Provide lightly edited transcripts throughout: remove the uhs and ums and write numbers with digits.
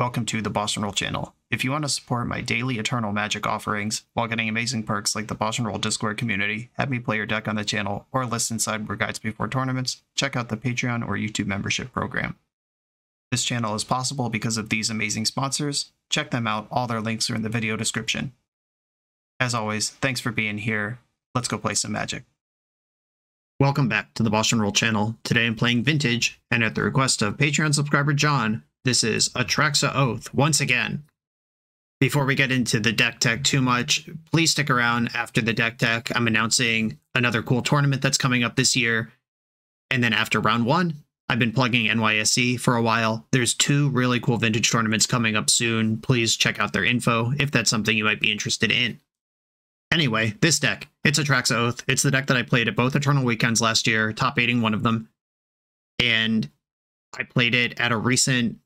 welcome to the BoshNRoll channel. If you want to support my daily Eternal Magic offerings while getting amazing perks like the BoshNRoll Discord community, have me play your deck on the channel, or listen sideboard guides before tournaments, check out the Patreon or YouTube membership program. This channel is possible because of these amazing sponsors. Check them out, all their links are in the video description. As always, thanks for being here. Let's go play some Magic. Welcome back to the BoshNRoll channel. Today I'm playing Vintage, and at the request of Patreon subscriber John, this is Atraxa Oath once again. Before we get into the deck tech too much, please stick around after the deck tech. I'm announcing another cool tournament that's coming up this year. And then after round one, I've been plugging NYSE for a while. There's two really cool Vintage tournaments coming up soon. Please check out their info if that's something you might be interested in. Anyway, this deck, it's Atraxa Oath. It's the deck that I played at both Eternal Weekends last year, top 8ing one of them. And I played it at a recent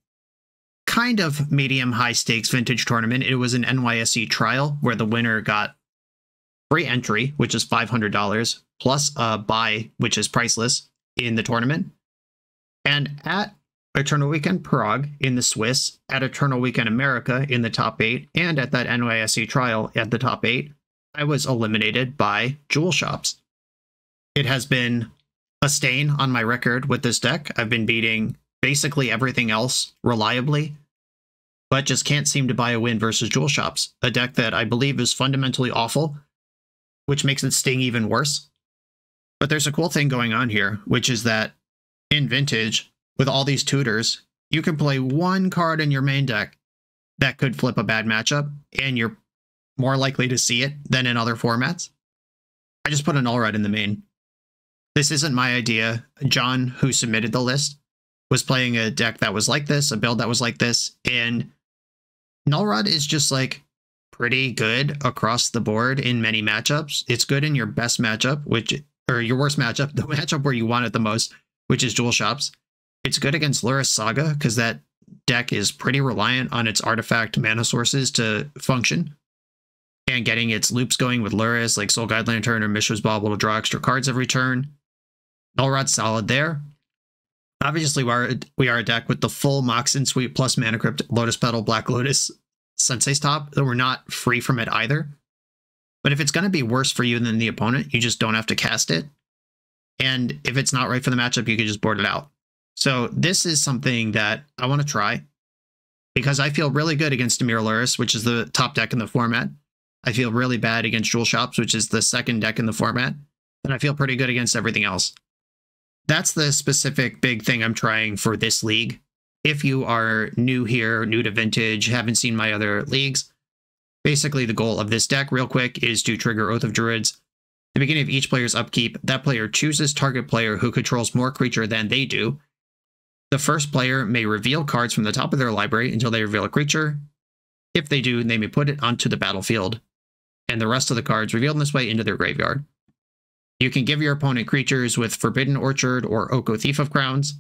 kind of medium high stakes Vintage tournament. It was an NYSE trial where the winner got free entry, which is $500, plus a buy, which is priceless in the tournament. And at Eternal Weekend Prague in the Swiss, at Eternal Weekend America in the top 8, and at that NYSE trial at the top 8, I was eliminated by Jewel Shops. It has been a stain on my record with this deck. I've been beating basically everything else reliably, but just can't seem to buy a win versus Jewel Shops, a deck that I believe is fundamentally awful, which makes it sting even worse. But there's a cool thing going on here, which is that in Vintage, with all these tutors, you can play one card in your main deck that could flip a bad matchup, and you're more likely to see it than in other formats. I just put a Null in the main. This isn't my idea. John, who submitted the list, was playing a deck that was like this, a build that was like this, and Null is just like pretty good across the board in many matchups. It's good in your best matchup, or your worst matchup, the matchup where you want it the most, which is Jewel Shops. It's good against Lurrus Saga because that deck is pretty reliant on its artifact mana sources to function, and getting its loops going with Lurrus, like Soul Guide Lantern or Mishra's Bauble, to draw extra cards every turn. Nullrod's solid there. Obviously, we are a deck with the full Moxen Suite plus Mana Crypt, Lotus Petal, Black Lotus, Sensei's Top, so we're not free from it either. But if it's going to be worse for you than the opponent, you just don't have to cast it. And if it's not right for the matchup, you can just board it out. So this is something that I want to try, because I feel really good against Dimir Lurrus, which is the top deck in the format. I feel really bad against Jewel Shops, which is the second deck in the format. And I feel pretty good against everything else. That's the specific big thing I'm trying for this league. If you are new here, new to Vintage, haven't seen my other leagues, basically the goal of this deck, real quick, is to trigger Oath of Druids. At the beginning of each player's upkeep, that player chooses target player who controls more creature than they do. The first player may reveal cards from the top of their library until they reveal a creature. If they do, they may put it onto the battlefield, and the rest of the cards revealed in this way into their graveyard. You can give your opponent creatures with Forbidden Orchard or Oko Thief of Crowns,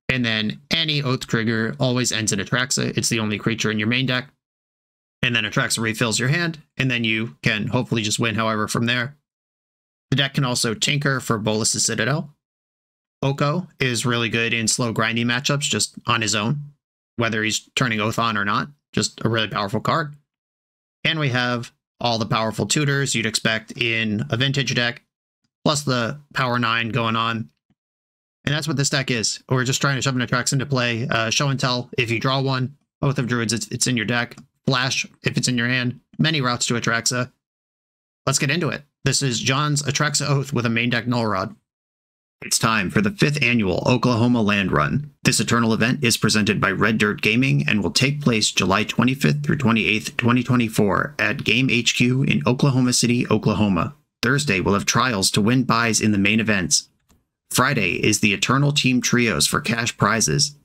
and then any Oath trigger always ends in Atraxa. It's the only creature in your main deck, and then Atraxa refills your hand, and then you can hopefully just win however from there. The deck can also tinker for Bolas' Citadel. Oko is really good in slow grindy matchups just on his own, whether he's turning Oath on or not. Just a really powerful card. And we have all the powerful tutors you'd expect in a Vintage deck, plus the Power 9 going on. And that's what this deck is. We're just trying to shove an Atraxa into play. Show and tell, if you draw one. Oath of Druids, it's in your deck. Flash, if it's in your hand. Many routes to Atraxa. Let's get into it. This is John's Atraxa Oath with a main deck Null. It's time for the 5th annual Oklahoma Land Run. This Eternal event is presented by Red Dirt Gaming and will take place July 25th through 28th, 2024 at Game HQ in Oklahoma City, Oklahoma. Thursday will have trials to win buys in the main events. Friday is the Eternal Team Trios for cash prizes.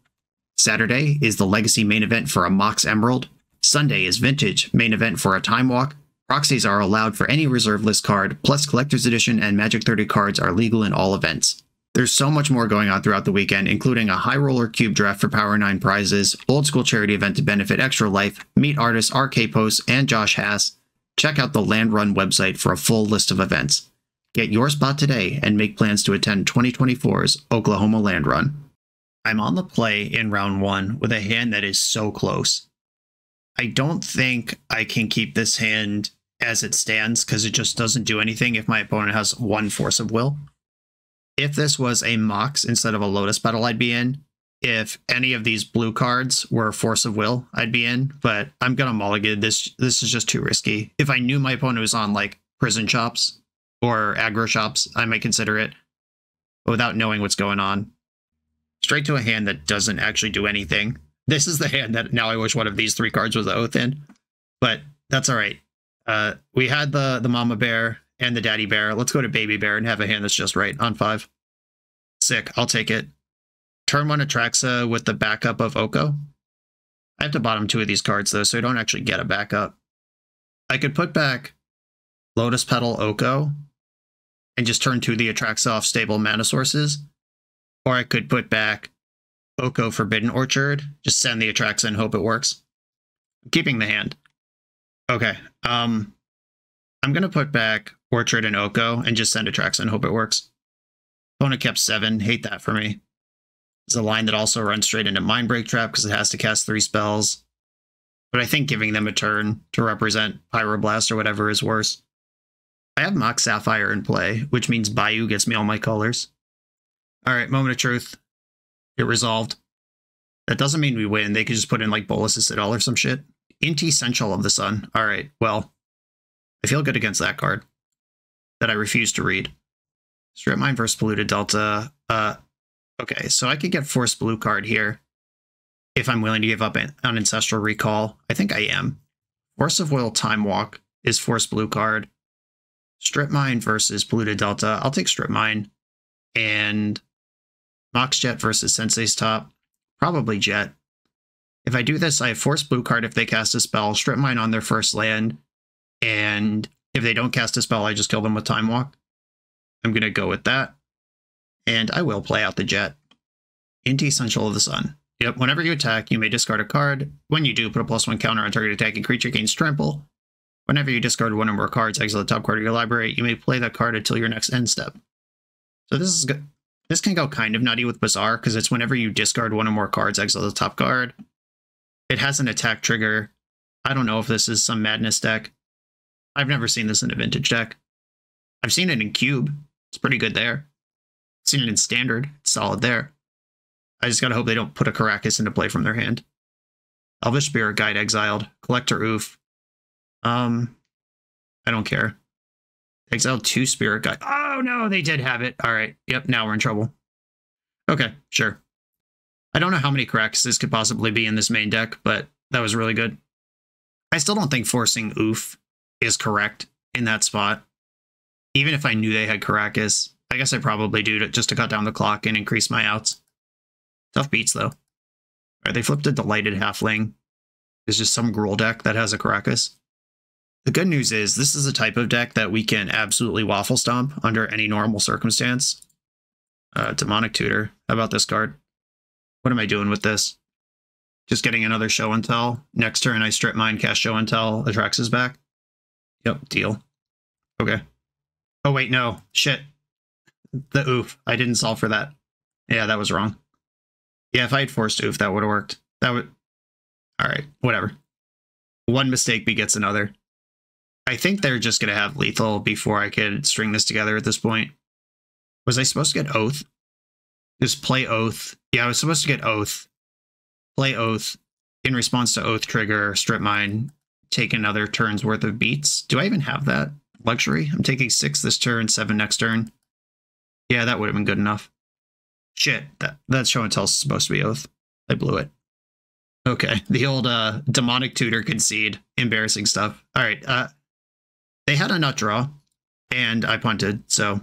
Saturday is the Legacy main event for a Mox Emerald. Sunday is Vintage main event for a Time Walk. Proxies are allowed for any reserve list card, plus Collector's Edition and Magic 30 cards are legal in all events. There's so much more going on throughout the weekend, including a High Roller Cube draft for Power 9 prizes, Old School charity event to benefit Extra Life, meet artists RK Post and Josh Hass. Check out the Land Run website for a full list of events. Get your spot today and make plans to attend 2024's Oklahoma Land Run. I'm on the play in round 1 with a hand that is so close. I don't think I can keep this hand as it stands because it just doesn't do anything if my opponent has 1 Force of Will. If this was a Mox instead of a Lotus Petal, I'd be in. If any of these blue cards were Force of Will, I'd be in. But I'm going to mulligan. This is just too risky. If I knew my opponent was on like Prison Chops or Aggro Chops, I might consider it. But without knowing what's going on, straight to a hand that doesn't actually do anything. This is the hand that now I wish one of these 3 cards was the Oath in. But that's all right. We had the Mama Bear and the Daddy Bear. Let's go to Baby Bear and have a hand that's just right on 5. Sick. I'll take it. Turn 1 Atraxa with the backup of Oko. I have to bottom 2 of these cards, though, so I don't actually get a backup. I could put back Lotus Petal Oko and just turn 2 of the Atraxa off stable mana sources. Or I could put back Oko Forbidden Orchard, just send the Atraxa and hope it works. I'm keeping the hand. Okay. I'm going to put back Orchard and Oko and just send Atraxa and hope it works. Opponent kept 7. Hate that for me. It's a line that also runs straight into Mindbreak Trap because it has to cast 3 spells. But I think giving them a turn to represent Pyroblast or whatever is worse. I have Mox Sapphire in play, which means Bayou gets me all my colors. Alright, moment of truth. It resolved. That doesn't mean we win. They could just put in like Bolas Citadel or some shit. Inti Essential of the Sun. Alright, well, I feel good against that card that I refuse to read. Strip Mine versus Polluted Delta. Okay, so I could get Force Blue card here if I'm willing to give up an Ancestral Recall. I think I am. Force of Will Time Walk is Force Blue card. Strip Mine versus Polluted Delta. I'll take Strip Mine. And Mox Jet versus Sensei's Top. Probably Jet. If I do this, I have Force Blue card if they cast a spell, Strip Mine on their first land, and if they don't cast a spell, I just kill them with Time Walk. I'm going to go with that. And I will play out the Jet. Inti Essential of the Sun. Yep, whenever you attack, you may discard a card. When you do, put a +1 counter on target attacking creature gains trample. Whenever you discard 1 or more cards, exile the top card of your library, you may play that card until your next end step. So this is good. This can go kind of nutty with Bazaar, because it's whenever you discard 1 or more cards, exile the top card. It has an attack trigger. I don't know if this is some madness deck. I've never seen this in a vintage deck. I've seen it in Cube. It's pretty good there. I've seen it in Standard. It's solid there. I just gotta hope they don't put a Caracas into play from their hand. Elvish Spirit Guide exiled. Collector Oof. I don't care. Exiled 2 Spirit Guide. Oh no, they did have it. Alright, yep, now we're in trouble. Okay, sure. I don't know how many Caracases could possibly be in this main deck, but that was really good. I still don't think forcing Oof is correct in that spot. Even if I knew they had Caracas, I guess I probably do just to cut down the clock and increase my outs. Tough beats, though. Alright, they flipped a Delighted Halfling. There's just some Gruul deck that has a Caracas. The good news is, this is a type of deck that we can absolutely waffle stomp under any normal circumstance. Demonic Tutor. How about this card? What am I doing with this? Just getting another Show and Tell. Next turn, I Strip Mine, cast Show and Tell. Atraxa's back. Yep, deal. Okay. Oh, wait, no. Shit. The Oof. I didn't solve for that. Yeah, that was wrong. Yeah, if I had forced Oof, that would have worked. That would... Alright, whatever. One mistake begets another. I think they're just going to have lethal before I could string this together at this point. Was I supposed to get Oath? Just play Oath. Yeah, I was supposed to get Oath. Play Oath. In response to Oath trigger, Strip Mine, take another turn's worth of beats. Do I even have that luxury? I'm taking 6 this turn, 7 next turn. Yeah, that would have been good enough. Shit, that Show and Tell is supposed to be Oath. I blew it. Okay, the old Demonic Tutor concede. Embarrassing stuff. Alright, they had a nut draw, and I punted, so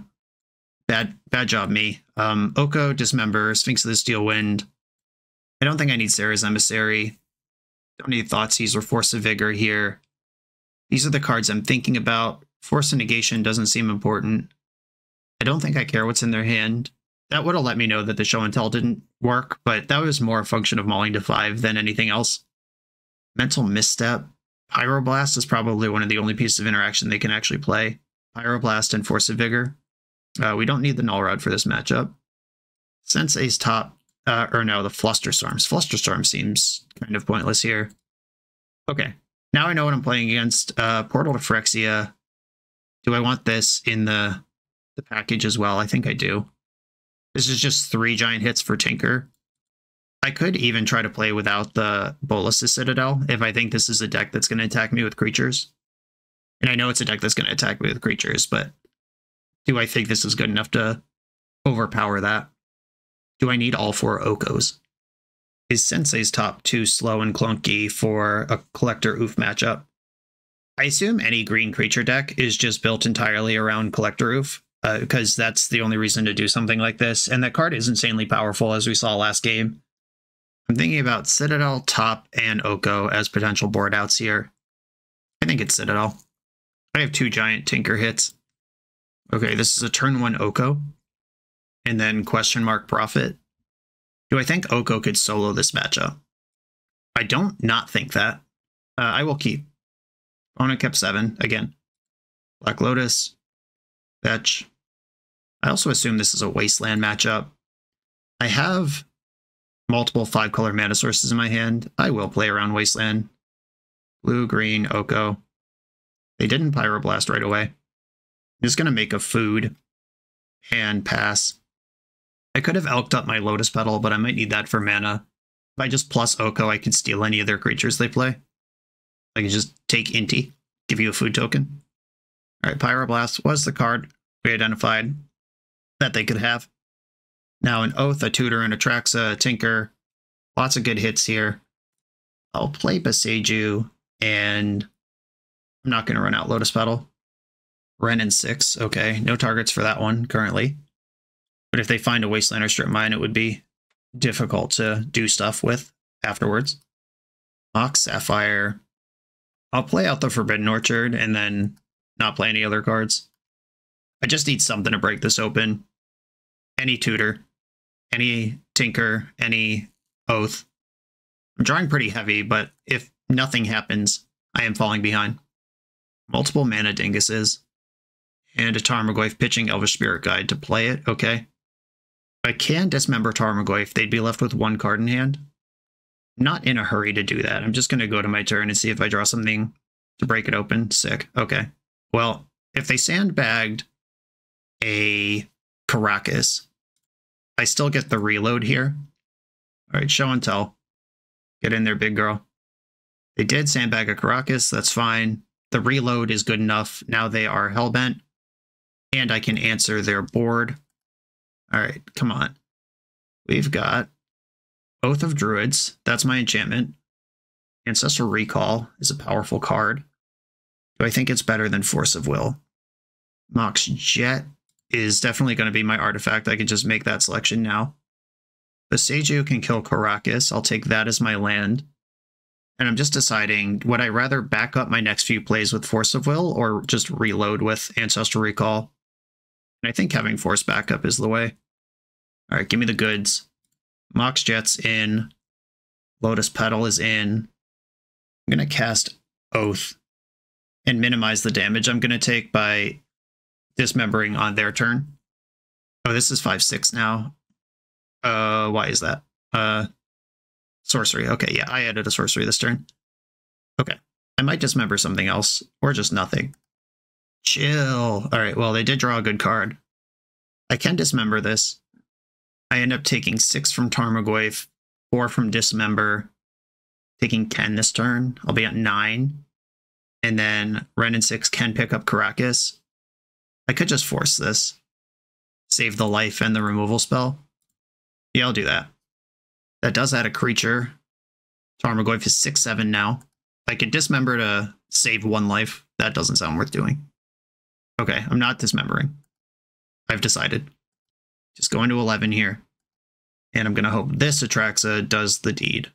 bad job me. Oko, Dismember, Sphinx of the Steel Wind. I don't think I need Sarah's Emissary. Don't need Thoughtseize or Force of Vigor here. These are the cards I'm thinking about. Force of Negation doesn't seem important. I don't think I care what's in their hand. That would have let me know that the Show and Tell didn't work, but that was more a function of mauling to 5 than anything else. Mental Misstep. Pyroblast is probably one of the only pieces of interaction they can actually play. Pyroblast and Force of Vigor. We don't need the Null Rod for this matchup. Sensei's Top. Or no, the Flusterstorms. Flusterstorm seems kind of pointless here. Okay, now I know what I'm playing against. Portal to Phyrexia. Do I want this in the package as well? I think I do. This is just 3 giant hits for Tinker. I could even try to play without the Bolas' Citadel if I think this is a deck that's going to attack me with creatures. And I know it's a deck that's going to attack me with creatures, but do I think this is good enough to overpower that? Do I need all 4 Okos? Is Sensei's top too slow and clunky for a Collector Oof matchup? I assume any green creature deck is just built entirely around Collector Oof, because that's the only reason to do something like this, and that card is insanely powerful, as we saw last game. I'm thinking about Citadel, Top, and Oko as potential board outs here. I think it's Citadel. I have 2 giant Tinker hits. Okay, this is a turn 1 Oko, and then question mark Prophet. Do I think Oko could solo this matchup? I don't not think that. I will keep. Opponent kept 7, again. Black Lotus, fetch. I also assume this is a Wasteland matchup. I have multiple 5-color mana sources in my hand. I will play around Wasteland. Blue, green, Oko. They didn't Pyroblast right away. I'm just going to make a food and pass. I could have elked up my Lotus Petal, but I might need that for mana. If I just plus Oko, I can steal any of their creatures they play. I can just take Inti, give you a food token. Alright, Pyroblast was the card we identified that they could have. Now an Oath, a Tutor, and a Atraxa, a Tinker. Lots of good hits here. I'll play Boseiju, and I'm not going to run out Lotus Petal. Ren and 6, okay. No targets for that one currently. But if they find a Wasteland or Strip Mine, it would be difficult to do stuff with afterwards. Mox, Sapphire. I'll play out the Forbidden Orchard and then not play any other cards. I just need something to break this open. Any Tutor, any Tinker, any Oath. I'm drawing pretty heavy, but if nothing happens, I am falling behind. Multiple mana Dinguses. And a Tarmogoyf pitching Elvish Spirit Guide to play it, okay. I can dismember Tarmogoyf, they'd be left with 1 card in hand. Not in a hurry to do that. I'm just going to go to my turn and see if I draw something to break it open. Sick. Okay. Well, if they sandbagged a Caracas, I still get the reload here. All right, show and tell. Get in there, big girl. They did sandbag a Caracas. That's fine. The reload is good enough. Now they are hellbent. And I can answer their board. All right, come on. We've got Oath of Druids. That's my enchantment. Ancestral Recall is a powerful card. Do I think it's better than Force of Will? Mox Jet is definitely going to be my artifact. I can just make that selection now. Boseiju can kill Caracas. I'll take that as my land. And I'm just deciding, would I rather back up my next few plays with Force of Will or just reload with Ancestral Recall? And I think having Force backup is the way. All right, give me the goods. Mox Jet's in. Lotus Petal is in. I'm going to cast Oath and minimize the damage I'm going to take by dismembering on their turn. Oh, this is 5/6 now. Why is that? Sorcery. Okay, yeah, I added a sorcery this turn. Okay, I might dismember something else, or just nothing. Chill. All right, well, they did draw a good card. I can dismember this. I end up taking 6 from Tarmogoyf, 4 from Dismember, taking 10 this turn. I'll be at 9. And then Ren and 6 can pick up Caracas. I could just force this. Save the life and the removal spell. Yeah, I'll do that. That does add a creature. Tarmogoyf is 6/7 now. I could dismember to save 1 life. That doesn't sound worth doing. Okay, I'm not dismembering. I've decided. Just going to 11 here. And I'm going to hope this Atraxa does the deed.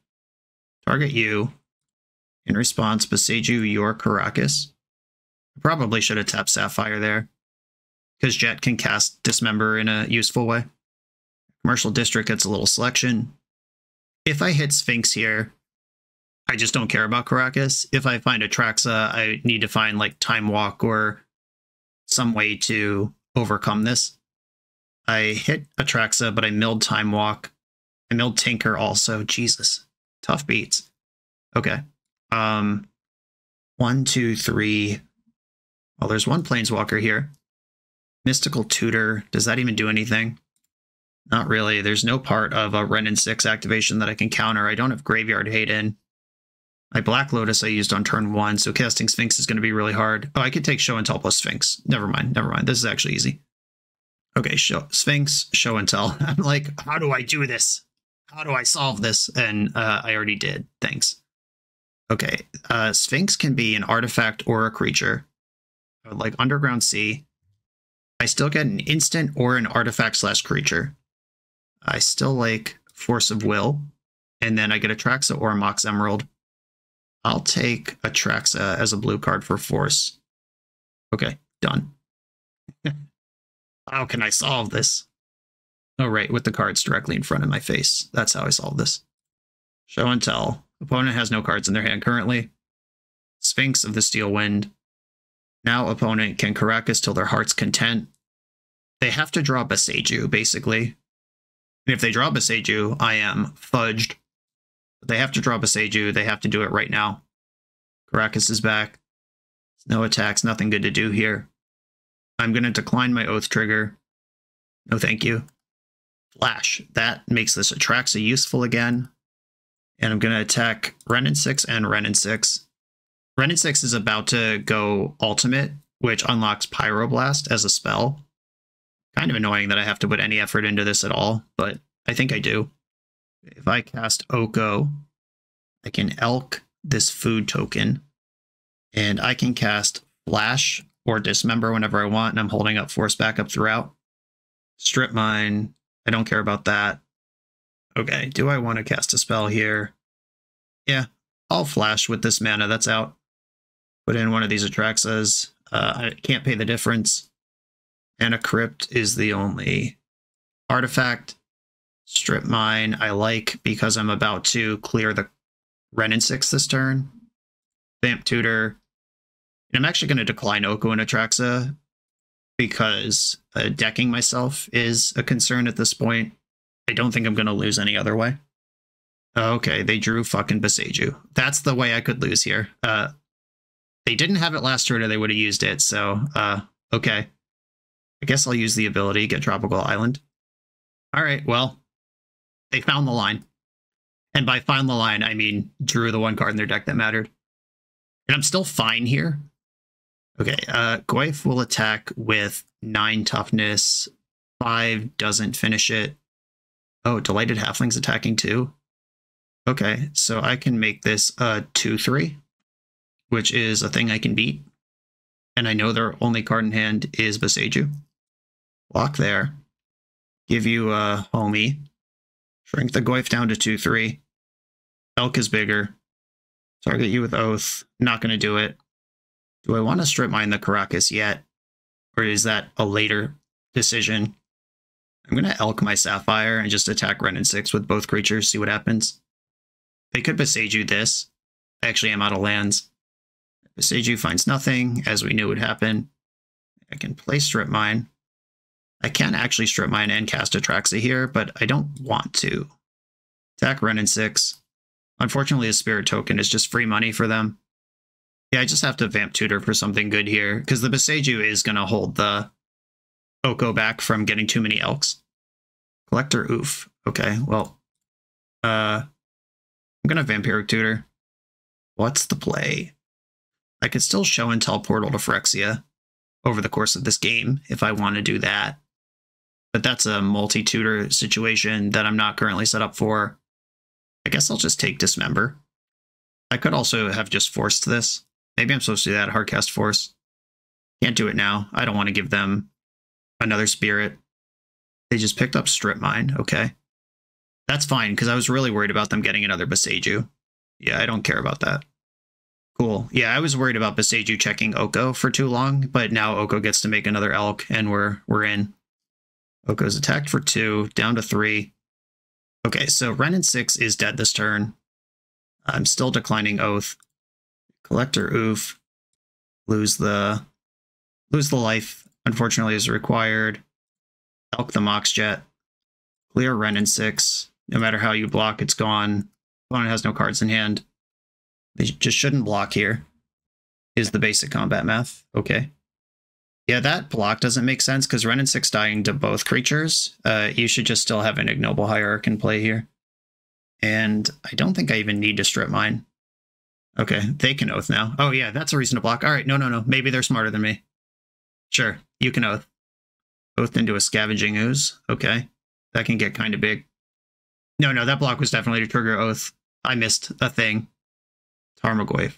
Target you. In response, Boseiju your Caracas. I probably should have tapped Sapphire there, because Jet can cast Dismember in a useful way. Commercial District gets a little selection. If I hit Sphinx here, I just don't care about Caracas. If I find Atraxa, I need to find like Time Walk or some way to overcome this. I hit Atraxa, but I milled Time Walk, I milled Tinker also. Jesus. Tough beats. Okay. 1, 2, 3. Well, there's one Planeswalker here. Mystical Tutor. Does that even do anything? Not really. There's no part of a Wrenn and 6 activation that I can counter. I don't have Graveyard Hate in. My Black Lotus I used on turn 1, so casting Sphinx is going to be really hard. Oh, I could take Show and Tell plus Sphinx. Never mind. This is actually easy. Okay, Sphinx, Show and Tell. I'm like, how do I do this? How do I solve this? And I already did. Thanks. Okay, Sphinx can be an artifact or a creature. Like Underground Sea. I still get an instant or an artifact/creature. I still like Force of Will. And then I get Atraxa or a Mox Emerald. I'll take Atraxa as a blue card for Force. Okay, done. How can I solve this? Oh, right, with the cards directly in front of my face. That's how I solve this. Show and Tell. Opponent has no cards in their hand currently. Sphinx of the Steel Wind. Now opponent can Caracas till their heart's content. They have to draw Boseiju, basically. And if they draw Boseiju, I am fudged. They have to draw Boseiju. They have to do it right now. Caracas is back. No attacks. Nothing good to do here. I'm going to decline my Oath trigger. No thank you. Flash. That makes this Atraxa useful again. And I'm going to attack Wrenn and 6 and Wrenn and 6. Wrenn and 6 is about to go Ultimate, which unlocks Pyroblast as a spell. Kind of annoying that I have to put any effort into this at all, but I think I do. If I cast Oko, I can Elk this food token, and I can cast Flash or Dismember whenever I want, and I'm holding up Force backup throughout. Strip Mine, I don't care about that. Okay, do I want to cast a spell here? Yeah, I'll Flash with this mana that's out. Put in one of these Atraxas. I can't pay the difference. And a Crypt is the only artifact. Strip Mine I like because I'm about to clear the Wrenn and 6 this turn. Vamp Tutor. And I'm actually going to decline Oko and Atraxa because decking myself is a concern at this point. I don't think I'm going to lose any other way. Okay, they drew fucking Boseiju. That's the way I could lose here. They didn't have it last turn or they would have used it, so okay. I guess I'll use the ability, get Tropical Island. All right, well, they found the line. And by found the line, I mean drew the one card in their deck that mattered. And I'm still fine here. Okay, Goyf will attack with 9 toughness. 5 doesn't finish it. Oh, Delighted Halfling's attacking too. Okay, so I can make this a 2/3, which is a thing I can beat. And I know their only card in hand is Boseiju. Block there. Give you a homie. Shrink the Goyf down to 2/3. Elk is bigger. Target you with Oath. Not going to do it. Do I want to Strip Mine the Caracas yet? Or is that a later decision? I'm going to Elk my Sapphire and just attack Wrenn and 6 with both creatures, see what happens. They could Boseiju this. I actually am out of lands. Boseiju finds nothing, as we knew would happen. I can play Strip Mine. I can actually Strip Mine and cast Atraxa here, but I don't want to. Attack Wrenn and 6. Unfortunately, a Spirit token is just free money for them. Yeah, I just have to Vamp Tutor for something good here, because the Boseiju is going to hold the Oko back from getting too many Elks. Collector, oof. Okay, well, I'm going to Vampiric Tutor. What's the play? I could still Show and Tell Portal to Phyrexia over the course of this game if I want to do that. But that's a multi-tutor situation that I'm not currently set up for. I guess I'll just take Dismember. I could also have just forced this. Maybe I'm supposed to do that, Hardcast Force. Can't do it now. I don't want to give them another Spirit. They just picked up Strip Mine. Okay. That's fine, because I was really worried about them getting another Boseiju. Yeah, I don't care about that. Cool. Yeah, I was worried about Boseiju checking Oko for too long, but now Oko gets to make another Elk, and we're in. Oko's attacked for 2, down to 3. Okay, so Wrenn and 6 is dead this turn. I'm still declining Oath. Collector, oof. Lose the life, unfortunately, is required. Elk the Mox Jet. Clear Wrenn and 6. No matter how you block, it's gone. Opponent has no cards in hand. They just shouldn't block here, is the basic combat math. Okay. Yeah, that block doesn't make sense because Wrenn and 6 dying to both creatures. You should just still have an Ignoble Hierarch in play here. And I don't think I even need to strip mine. Okay, they can Oath now. Oh yeah, that's a reason to block. All right, no. Maybe they're smarter than me. Sure, you can Oath. Oath into a Scavenging Ooze. Okay, that can get kind of big. No, that block was definitely to trigger Oath. I missed a thing. Tarmogoyf.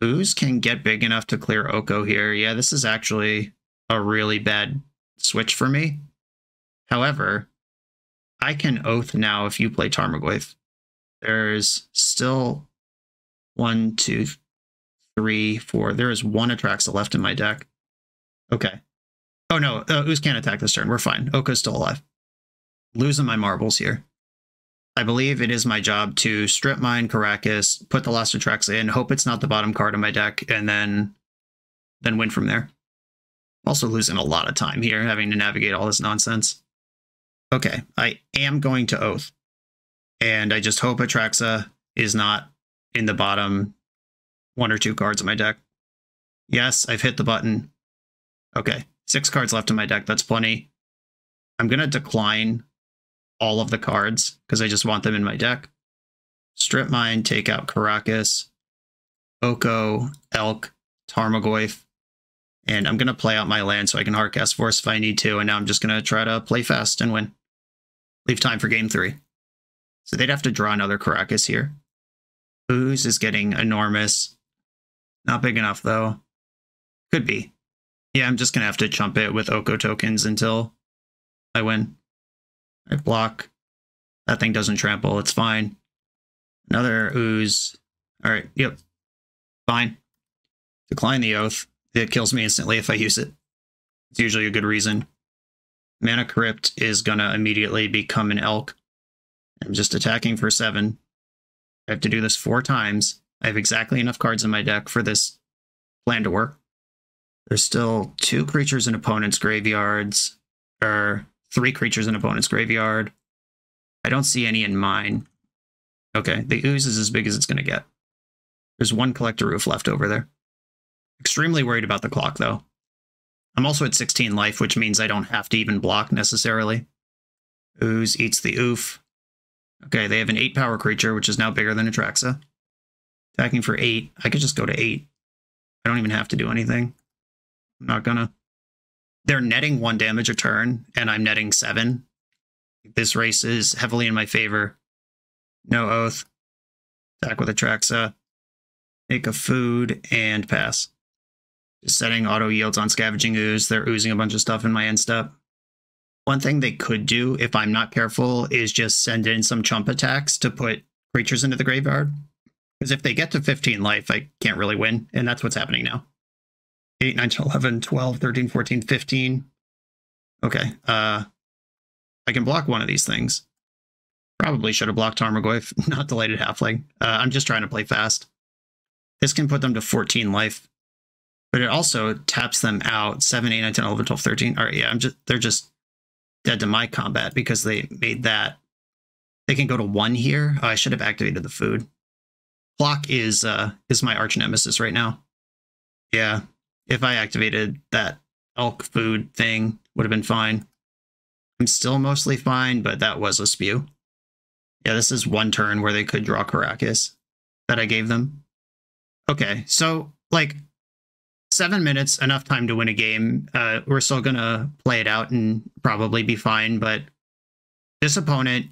Ooze can get big enough to clear Oko here. Yeah, this is actually a really bad switch for me. However, I can Oath now if you play Tarmogoyf. There's still 1, 2, 3, 4. There is 1 Atraxa left in my deck. Okay. Oh no, Ooze can't attack this turn. We're fine. Oko's still alive. Losing my marbles here. I believe it is my job to strip mine Karakas, put the last Atraxa in, hope it's not the bottom card of my deck, and then win from there. Also losing a lot of time here, having to navigate all this nonsense. Okay, I am going to Oath. And I just hope Atraxa is not in the bottom 1 or 2 cards of my deck. Yes, I've hit the button. Okay, 6 cards left in my deck, that's plenty. I'm going to decline all of the cards because I just want them in my deck. Strip mine, take out Karakas, Oko, Elk, Tarmogoyf, and I'm going to play out my land so I can Hardcast Force if I need to, and now I'm just going to try to play fast and win. Leave time for game 3. So they'd have to draw another Karakas here. Ooze is getting enormous. Not big enough, though. Could be. Yeah, I'm just going to have to chump it with Oko tokens until I win. I block. That thing doesn't trample. It's fine. Another Ooze. All right. Yep. Fine. Decline the Oath. It kills me instantly if I use it. It's usually a good reason. Mana Crypt is going to immediately become an Elk. I'm just attacking for 7. I have to do this 4 times. I have exactly enough cards in my deck for this plan to work. There's still 2 creatures in opponent's graveyards. Or 3 creatures in opponent's graveyard. I don't see any in mine. Okay, the Ooze is as big as it's going to get. There's 1 Collector Roof left over there. Extremely worried about the clock, though. I'm also at 16 life, which means I don't have to even block necessarily. Ooze eats the Oof. Okay, they have an 8 power creature, which is now bigger than Atraxa. Attacking for 8. I could just go to 8. I don't even have to do anything. I'm not gonna. They're netting 1 damage a turn, and I'm netting 7. This race is heavily in my favor. No Oath. Attack with Atraxa. Make a food, and pass. Just setting auto yields on Scavenging Ooze. They're oozing a bunch of stuff in my end step. One thing they could do, if I'm not careful, is just send in some chump attacks to put creatures into the graveyard. Because if they get to 15 life, I can't really win, and that's what's happening now. 8, 9, 10, 11, 12, 13, 14, 15. Okay, I can block one of these things. Probably should have blocked Tarmogoyf, not Delighted Halfling. I'm just trying to play fast. This can put them to 14 life. But it also taps them out 7, 8, 9, 10, 11, 12, 13. All right, yeah, they're just dead to my combat because they made that. They can go to 1 here. Oh, I should have activated the food. Clock is my arch nemesis right now. Yeah, if I activated that elk food thing, would have been fine. I'm still mostly fine, but that was a spew. Yeah, this is 1 turn where they could draw Karakas that I gave them. Okay, so, like, 7 minutes, enough time to win a game. We're still going to play it out and probably be fine, but this opponent,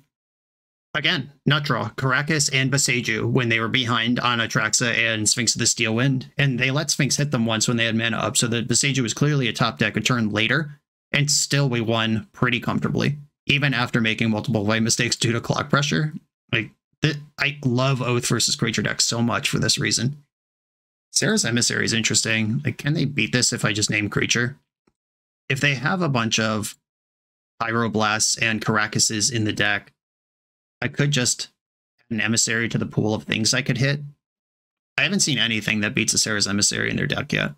again, nut draw, Karakas and Boseiju when they were behind on Atraxa and Sphinx of the Steel Wind, and they let Sphinx hit them once when they had mana up, so the Boseiju was clearly a top deck a turn later, and still we won pretty comfortably, even after making multiple play mistakes due to clock pressure. Like, I love Oath versus creature decks so much for this reason. Serra's Emissary is interesting. Like, can they beat this if I just name creature? If they have a bunch of Pyroblasts and Karakases in the deck, I could just add an Emissary to the pool of things I could hit. I haven't seen anything that beats a Serra's Emissary in their deck yet.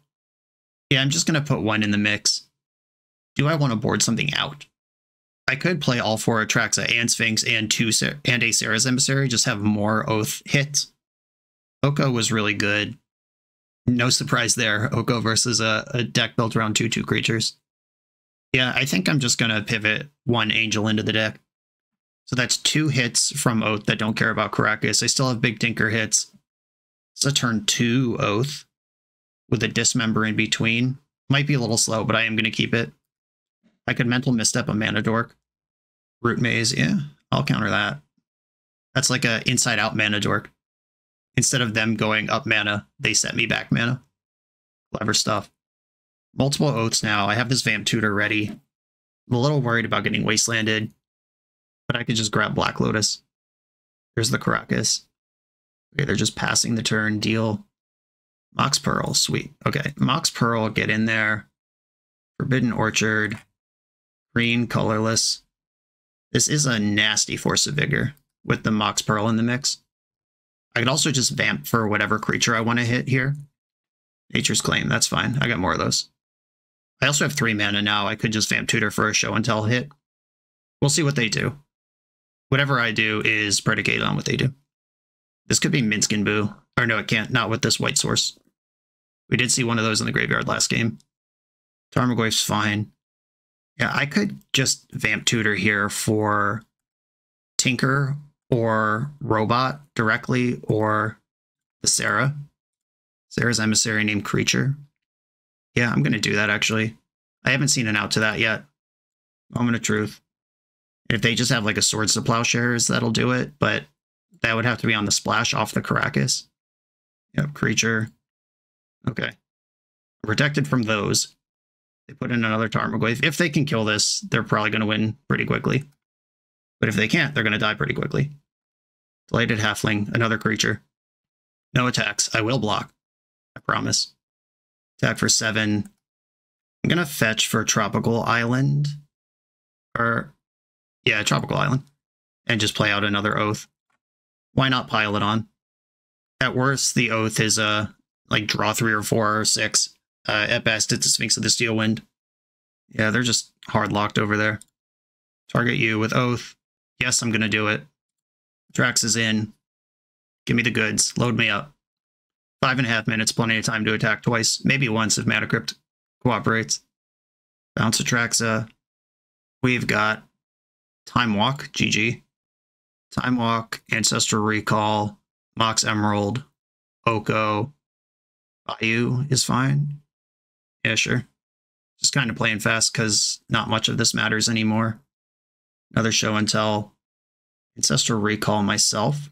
Yeah, I'm just going to put 1 in the mix. Do I want to board something out? I could play all 4 Atraxa and Sphinx and a Sarah's Emissary, just have more Oath hits. Oko was really good. No surprise there. Oko versus a deck built around 2/2 creatures. Yeah, I think I'm just going to pivot 1 Angel into the deck. So that's 2 hits from Oath that don't care about Caracas. I still have Big Tinker hits. It's a turn 2 Oath with a Dismember in between. Might be a little slow, but I am going to keep it. I could Mental Misstep a Mana Dork. Root Maze, yeah, I'll counter that. That's like a inside out Mana Dork. Instead of them going up mana, they set me back mana. Clever stuff. Multiple Oaths now. I have this Vamp Tutor ready. I'm a little worried about getting Wastelanded, but I could just grab Black Lotus. Here's the Caracas. Okay, they're just passing the turn. Deal. Mox Pearl, sweet. Okay, Mox Pearl, get in there. Forbidden Orchard. Green, colorless. This is a nasty Force of Vigor with the Mox Pearl in the mix. I could also just vamp for whatever creature I want to hit here. Nature's Claim, that's fine. I got more of those. I also have 3 mana now. I could just Vamp Tutor for a Show and Tell hit. We'll see what they do. Whatever I do is predicated on what they do. This could be Minsc and Boo. Or no, it can't. Not with this white source. We did see one of those in the graveyard last game. Tarmogoyf's fine. Yeah, I could just Vamp Tutor here for Tinker or Robot directly, or the Sarah's Emissary named Creature. Yeah, I'm going to do that, actually. I haven't seen an out to that yet. Moment of Truth. If they just have like a Swords to Plowshares, that'll do it, but that would have to be on the splash off the Caracas. Yep, Creature. Okay. Protected from those. They put in another Tarmogoyf. If they can kill this, they're probably going to win pretty quickly. But if they can't, they're going to die pretty quickly. Delighted Halfling, another creature. No attacks. I will block. I promise. Attack for 7. I'm going to fetch for Tropical Island. Or, yeah, Tropical Island. And just play out another Oath. Why not pile it on? At worst, the Oath is like draw 3 or 4 or 6. At best, it's a Sphinx of the Steel Wind. Yeah, they're just hard locked over there. Target you with Oath. Yes, I'm going to do it. Drax is in. Give me the goods. Load me up. 5.5 minutes, plenty of time to attack twice. Maybe once if Mana Crypt cooperates. Bounce Atraxa. We've got Time Walk, GG. Time Walk, Ancestral Recall, Mox Emerald, Oko. Bayou is fine. Yeah, sure. Just kind of playing fast because not much of this matters anymore. Another Show and Tell. Ancestral Recall myself.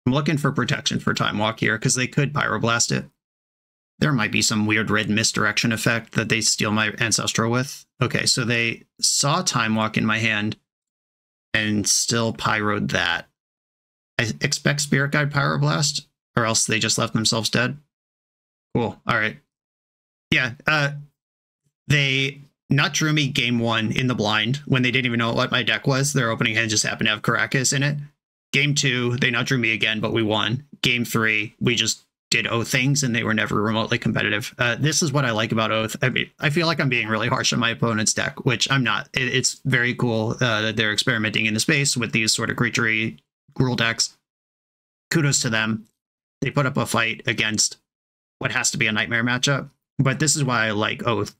I'm looking for protection for Time Walk here because they could Pyroblast it. There might be some weird red misdirection effect that they steal my Ancestral with. Okay, so they saw Time Walk in my hand and still pyroed that. I expect Spirit Guide Pyroblast, or else they just left themselves dead. Cool, alright. Yeah, they not drew me game 1 in the blind when they didn't even know what my deck was. Their opening hand just happened to have Caracas in it. Game 2, they not drew me again, but we won. Game 3, we just did Oath things and they were never remotely competitive. This is what I like about Oath. I mean, I feel like I'm being really harsh on my opponent's deck, which I'm not. It's very cool that they're experimenting in the space with these sort of creature-y Gruul decks. Kudos to them. They put up a fight against what has to be a nightmare matchup. But this is why I like Oath.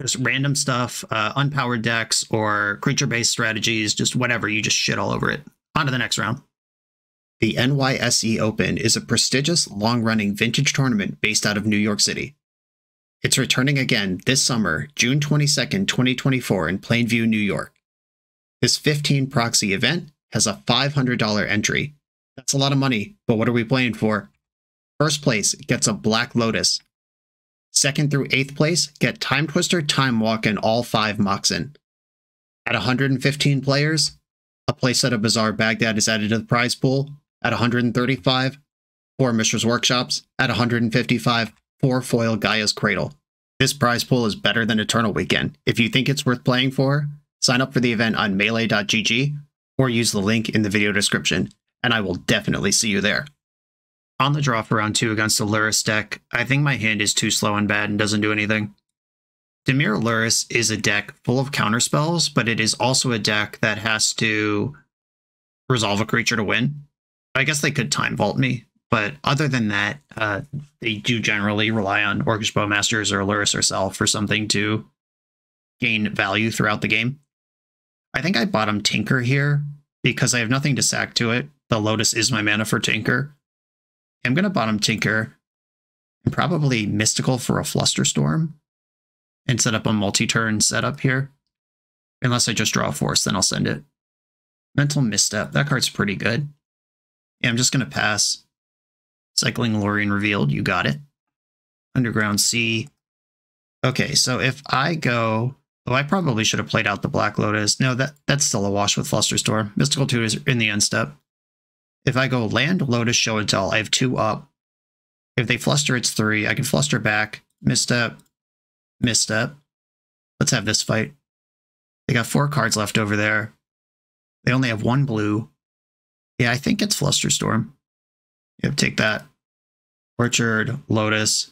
Just random stuff, unpowered decks, or creature-based strategies, just whatever, you just shit all over it. On to the next round. The NYSE Open is a prestigious, long-running vintage tournament based out of New York City. It's returning again this summer, June 22nd, 2024 in Plainview, New York. This 15 proxy event has a $500 entry. That's a lot of money, but what are we playing for? First place gets a Black Lotus. Second through 8th place get Time Twister, Time Walk, and all 5 Moxen. At 115 players, a playset of Bazaar Baghdad is added to the prize pool. At 135, 4 Mishra's Workshops. At 155, 4 Foil Gaia's Cradle. This prize pool is better than Eternal Weekend. If you think it's worth playing for, sign up for the event on melee.gg or use the link in the video description, and I will definitely see you there. On the draw for round 2 against the Luris deck, I think my hand is too slow and bad and doesn't do anything. Dimir Lurrus is a deck full of counterspells, but it is also a deck that has to resolve a creature to win. I guess they could Time Vault me, but other than that, they do generally rely on Orcish Bowmasters or Lurrus herself for something to gain value throughout the game. I think I bottom Tinker here because I have nothing to sack to it. The Lotus is my mana for Tinker. I'm going to bottom Tinker and probably Mystical for a Flusterstorm and set up a multi-turn setup here. Unless I just draw a Force, then I'll send it. Mental Misstep. That card's pretty good. Yeah, I'm just going to pass. Cycling Lorien Revealed. You got it. Underground Sea. Okay, so if I go... Oh, I probably should have played out the Black Lotus. No, that's still a wash with Flusterstorm. Mystical Tutors in the end step. If I go Land, Lotus, Show and Tell, I have 2 up. If they fluster, it's 3. I can fluster back. Misstep. Misstep. Let's have this fight. They got 4 cards left over there. They only have 1 blue. Yeah, I think it's Flusterstorm. Yep, take that. Orchard, Lotus,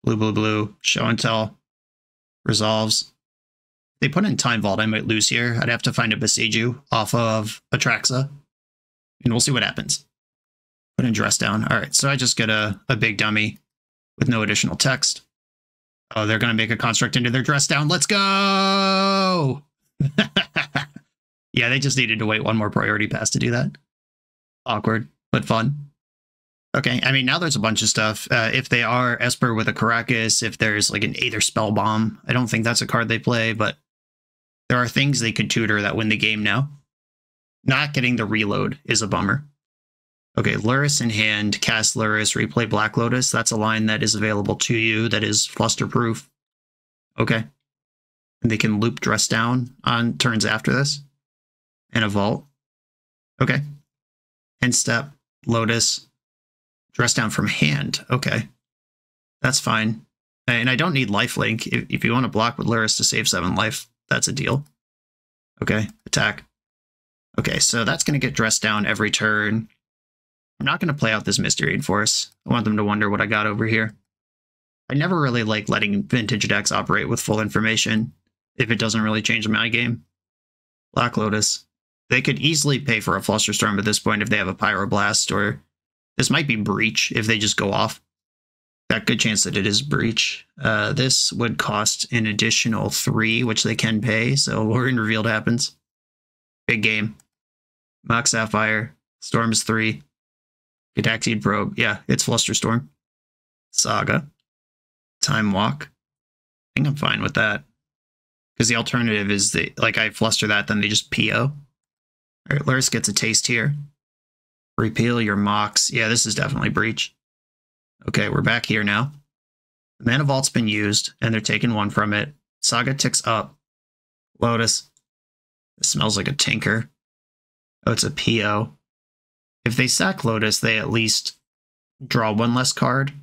blue, blue, blue, Show and Tell, resolves. If they put in Time Vault, I might lose here. I'd have to find a Besiju off of Atraxa, and we'll see what happens. Put in Dress Down. All right, so I just get a big dummy with no additional text. Oh, they're going to make a construct into their Dress Down. Let's go! Yeah, they just needed to wait 1 more priority pass to do that. Awkward, but fun. Okay, I mean, now there's a bunch of stuff. If they are Esper with a Caracas, if there's like an Aether Spell Bomb, I don't think that's a card they play, but there are things they could tutor that win the game now. Not getting the reload is a bummer. Okay, Lurrus in hand, cast Lurrus, replay Black Lotus. That's a line that is available to you that is fluster-proof. Okay. And they can loop Dress Down on turns after this. And a Vault. Okay. End step, Lotus, Dress Down from hand. Okay. That's fine. And I don't need lifelink. If you want to block with Lurrus to save 7 life, that's a deal. Okay, attack. Okay, so that's going to get Dressed Down every turn. I'm not going to play out this Mystery Force. I want them to wonder what I got over here. I never really like letting vintage decks operate with full information if it doesn't really change my game. Black Lotus. They could easily pay for a Flusterstorm at this point if they have a Pyroblast, or this might be Breach if they just go off. Got good chance that it is Breach. This would cost an additional 3, which they can pay, so Lorien Revealed happens. Big game. Mox Sapphire. Storm is 3. Gataxian Probe. Yeah, it's Flusterstorm. Saga. Time Walk. I think I'm fine with that. Because the alternative is, I fluster that, then they just PO. All right, Lurrus gets a taste here. Repeal your Mox. Yeah, this is definitely Breach. Okay, we're back here now. The Mana Vault's been used, and they're taking 1 from it. Saga ticks up. Lotus. This smells like a Tinker. Oh, it's a PO. If they sack Lotus, they at least draw 1 less card.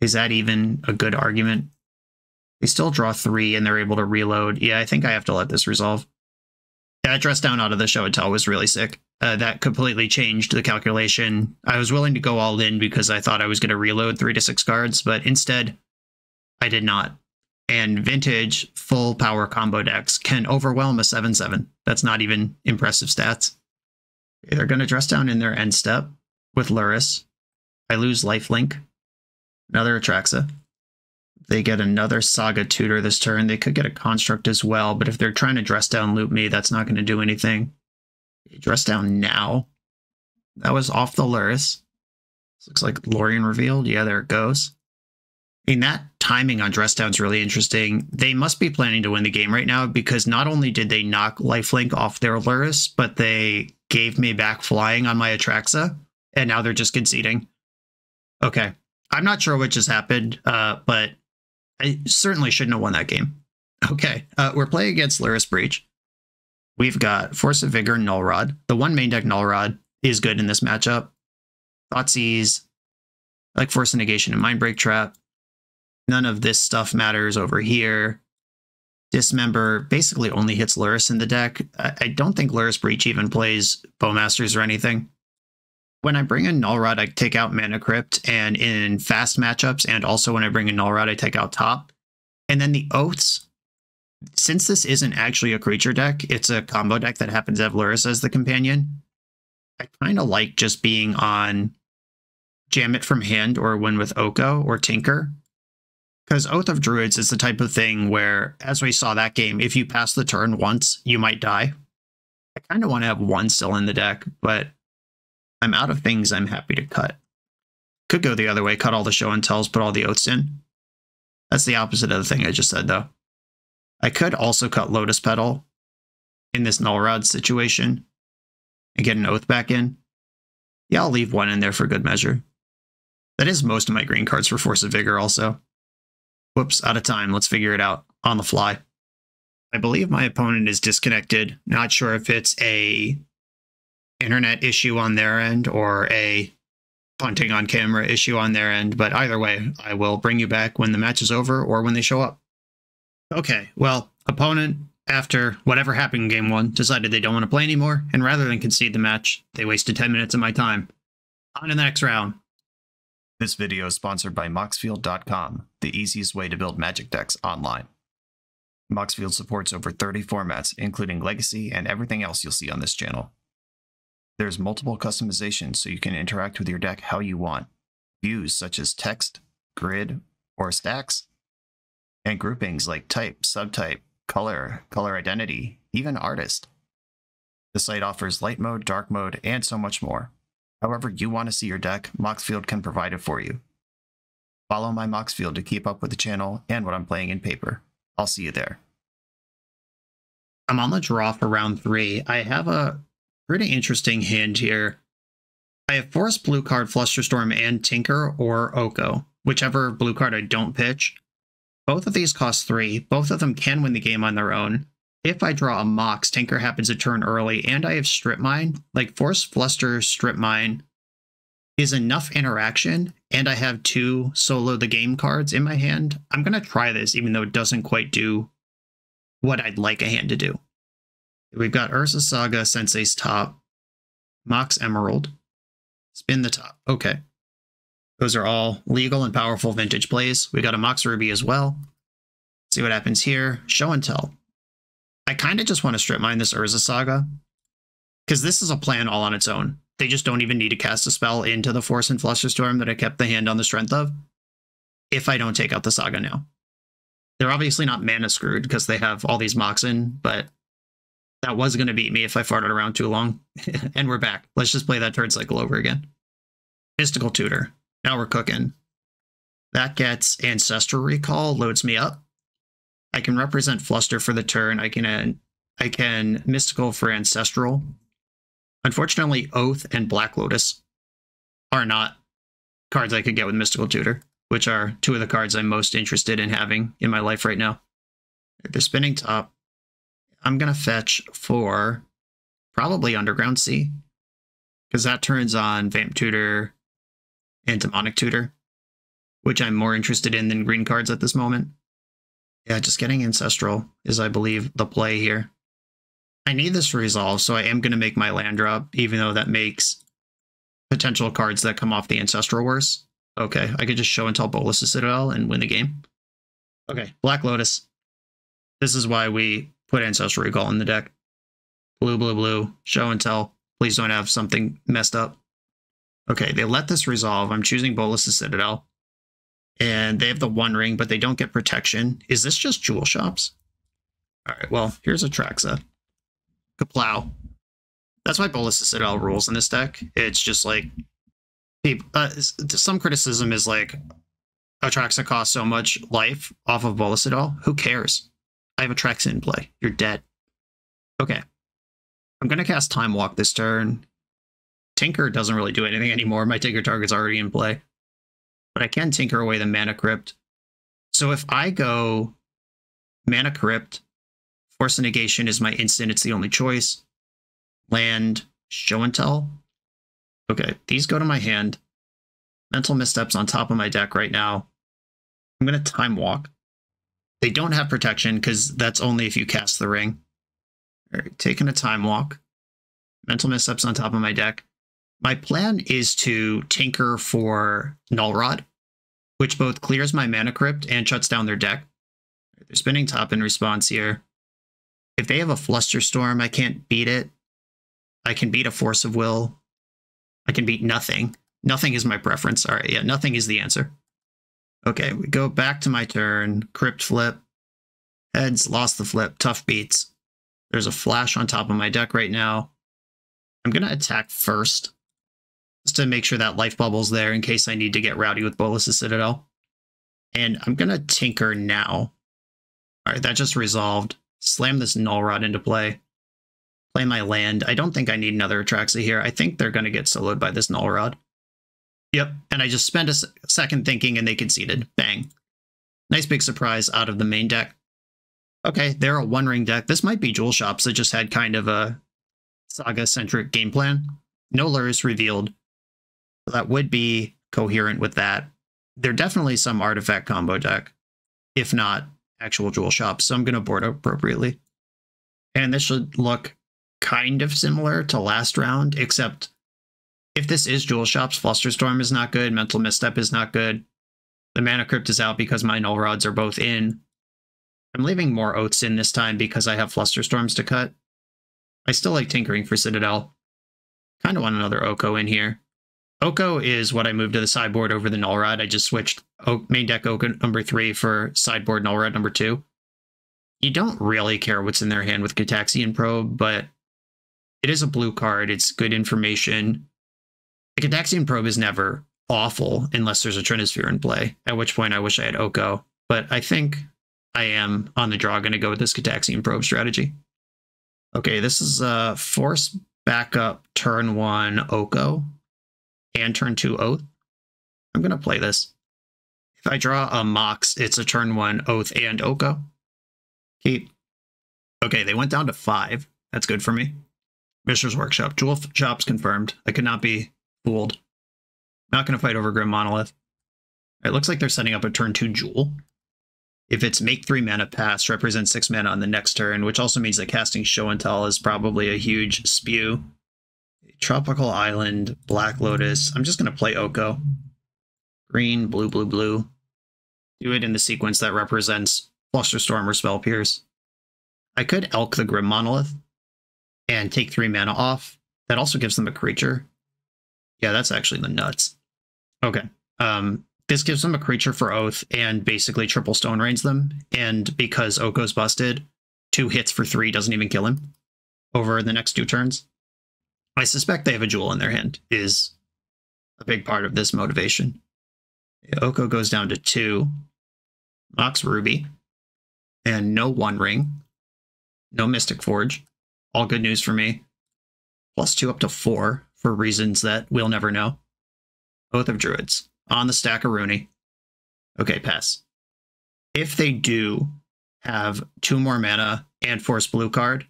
Is that even a good argument? They still draw 3, and they're able to reload. Yeah, I think I have to let this resolve. That Dress Down out of the Show and Tell was really sick. That completely changed the calculation. I was willing to go all in because I thought I was going to reload 3 to 6 cards, but instead, I did not. And vintage full power combo decks can overwhelm a 7/7. That's not even impressive stats. They're going to Dress Down in their end step with Lurrus. I lose lifelink. Another Atraxa. They get another Saga Tutor this turn. They could get a Construct as well, but if they're trying to Dress Down loop me, that's not going to do anything. Dress Down now. That was off the Lurrus. This looks like Lorien Revealed. Yeah, there it goes. I mean, that timing on Dress Down is really interesting. They must be planning to win the game right now because not only did they knock lifelink off their Lurrus, but they gave me back flying on my Atraxa, and now they're just conceding. Okay. I'm not sure what just happened, but I certainly shouldn't have won that game. Okay, we're playing against Lurrus Breach. We've got Force of Vigor, Null Rod. The 1 main deck Null Rod is good in this matchup. Thoughtseize, I like Force of Negation and Mindbreak Trap. None of this stuff matters over here. Dismember basically only hits Lurrus in the deck. I don't think Lurrus Breach even plays Bowmasters or anything. When I bring in Null Rod, I take out Mana Crypt, and in fast matchups, and also when I bring in Null Rod, I take out Top. And then the Oaths, since this isn't actually a creature deck, it's a combo deck that happens to have Lurrus as the companion. I kind of like just being on Jam It from hand or Win with Oko or Tinker. Because Oath of Druids is the type of thing where, as we saw that game, if you pass the turn once, you might die. I kind of want to have one still in the deck, but I'm out of things I'm happy to cut. Could go the other way, cut all the show and tells, put all the Oaths in. That's the opposite of the thing I just said, though. I could also cut Lotus Petal in this Null Rod situation and get an Oath back in. Yeah, I'll leave one in there for good measure. That is most of my green cards for Force of Vigor also. Whoops, out of time. Let's figure it out on the fly. I believe my opponent is disconnected. Not sure if it's a internet issue on their end or a punting on camera issue on their end, but either way, I will bring you back when the match is over or when they show up. Okay, well, opponent, after whatever happened in game 1, decided they don't want to play anymore, and rather than concede the match, they wasted 10 minutes of my time. On to the next round. This video is sponsored by Moxfield.com, the easiest way to build Magic decks online. Moxfield supports over 30 formats, including Legacy and everything else you'll see on this channel. There's multiple customizations so you can interact with your deck how you want. Views such as text, grid, or stacks, and groupings like type, subtype, color, color identity, even artist. The site offers light mode, dark mode, and so much more. However you want to see your deck, Moxfield can provide it for you. Follow my Moxfield to keep up with the channel and what I'm playing in paper. I'll see you there. I'm on the draw for round 3. I have a pretty interesting hand here. I have Forest blue card, Flusterstorm, and Tinker or Oko, whichever blue card I don't pitch. Both of these cost 3. Both of them can win the game on their own. If I draw a Mox, Tinker happens a turn early, and I have Strip Mine. Like, Force, Fluster, Strip Mine is enough interaction, and I have 2 solo the game cards in my hand. I'm going to try this, even though it doesn't quite do what I'd like a hand to do. We've got Urza Saga, Sensei's top, Mox Emerald, spin the top. Okay. Those are all legal and powerful vintage plays. We got a Mox Ruby as well. See what happens here. Show and tell. I kind of just want to strip mine this Urza Saga, because this is a plan all on its own. They just don't even need to cast a spell into the Force and Flusterstorm that I kept the hand on the strength of, if I don't take out the Saga now. They're obviously not mana screwed, because they have all these Mox in, but that was going to beat me if I farted around too long. And we're back. Let's just play that turn cycle over again. Mystical Tutor. Now we're cooking. That gets Ancestral Recall, loads me up. I can represent Fluster for the turn. I can Mystical for Ancestral. Unfortunately, Oath and Black Lotus are not cards I could get with Mystical Tutor, which are 2 of the cards I'm most interested in having in my life right now. They're spinning top. I'm going to fetch for probably Underground Sea, because that turns on Vamp Tutor and Demonic Tutor, which I'm more interested in than green cards at this moment. Yeah, just getting Ancestral is, I believe, the play here. I need this to resolve, so I am going to make my land drop, even though that makes potential cards that come off the Ancestral worse. Okay, I could just show and tell Bolas the Citadel and win the game. Okay, Black Lotus. This is why we put Ancestral Recall in the deck. Blue, blue, blue. Show and tell. Please don't have something messed up. Okay, they let this resolve. I'm choosing Bolas the Citadel. And they have the One Ring, but they don't get protection. Is this just Jewel Shops? Alright, well, here's Atraxa. Kaplow. That's why Bolas the Citadel rules in this deck. It's just like, some criticism is like, Atraxa costs so much life off of Bolas Citadel. Who cares? I have Atraxa in play. You're dead. Okay. I'm going to cast Time Walk this turn. Tinker doesn't really do anything anymore. My Tinker target's already in play. But I can tinker away the Mana Crypt. So if I go Mana Crypt, Force of Negation is my instant, it's the only choice. Land, Show and Tell. Okay, these go to my hand. Mental Missteps on top of my deck right now. I'm going to Time Walk. They don't have protection, because that's only if you cast the ring. All right, taking a Time Walk. Mental Missteps on top of my deck. My plan is to tinker for Null Rod, which both clears my Mana Crypt and shuts down their deck. They're spinning top in response here. If they have a Flusterstorm, I can't beat it. I can beat a Force of Will. I can beat nothing. Nothing is my preference. All right, yeah, nothing is the answer. Okay, we go back to my turn. Crypt flip. Heads, lost the flip. Tough beats. There's a flash on top of my deck right now. I'm going to attack first, just to make sure that life bubble's there in case I need to get rowdy with Bolas' Citadel. And I'm going to tinker now. All right, that just resolved. Slam this Null Rod into play. Play my land. I don't think I need another Atraxa here. I think they're going to get soloed by this Null Rod. Yep, and I just spent a second thinking and they conceded. Bang. Nice big surprise out of the main deck. Okay, they're a one-ring deck. This might be Jewel Shops that just had kind of a Saga-centric game plan. No lures revealed. So that would be coherent with that. They're definitely some artifact combo deck, if not actual Jewel Shops, so I'm going to board appropriately. And this should look kind of similar to last round, except if this is Jewel Shops, Flusterstorm is not good, Mental Misstep is not good. The Mana Crypt is out because my Null Rods are both in. I'm leaving more Oaths in this time because I have Flusterstorms to cut. I still like tinkering for Citadel. Kind of want another Oko in here. Oko is what I moved to the sideboard over the Null Rod. I just switched main deck Oko number 3 for sideboard Null Rod number 2. You don't really care what's in their hand with Cataxian Probe, but it is a blue card. It's good information. The Cataxian Probe is never awful unless there's a Trinisphere in play, at which point I wish I had Oko. But I think I am on the draw going to go with this Cataxian Probe strategy. Okay, this is a Force Backup turn 1 Oko and turn 2 Oath. I'm going to play this. If I draw a Mox, it's a turn 1 Oath and Oko. Keep. Okay, they went down to 5. That's good for me. Mishra's Workshop. Jewel Shops confirmed. I could not be fooled. Not going to fight over Grim Monolith. It looks like they're setting up a turn 2 Jewel. If it's make 3 mana pass, represents 6 mana on the next turn, which also means that casting Show and Tell is probably a huge spew. Tropical Island, Black Lotus. I'm just going to play Oko. Green, blue, blue, blue. Do it in the sequence that represents Flusterstorm or Spell Pierce. I could Elk the Grim Monolith and take 3 mana off. That also gives them a creature. Yeah, that's actually the nuts. Okay. This gives them a creature for Oath and basically triple Stone Rains them. And because Oko's busted, 2 hits for 3 doesn't even kill him over the next 2 turns. I suspect they have a Jewel in their hand, is a big part of this motivation. Oko goes down to 2. Mox Ruby. And no One Ring. No Mystic Forge. All good news for me. +2 up to 4 for reasons that we'll never know. Oath of Druids. On the stack of Rooney. Okay, pass. If they do have 2 more mana and Force blue card,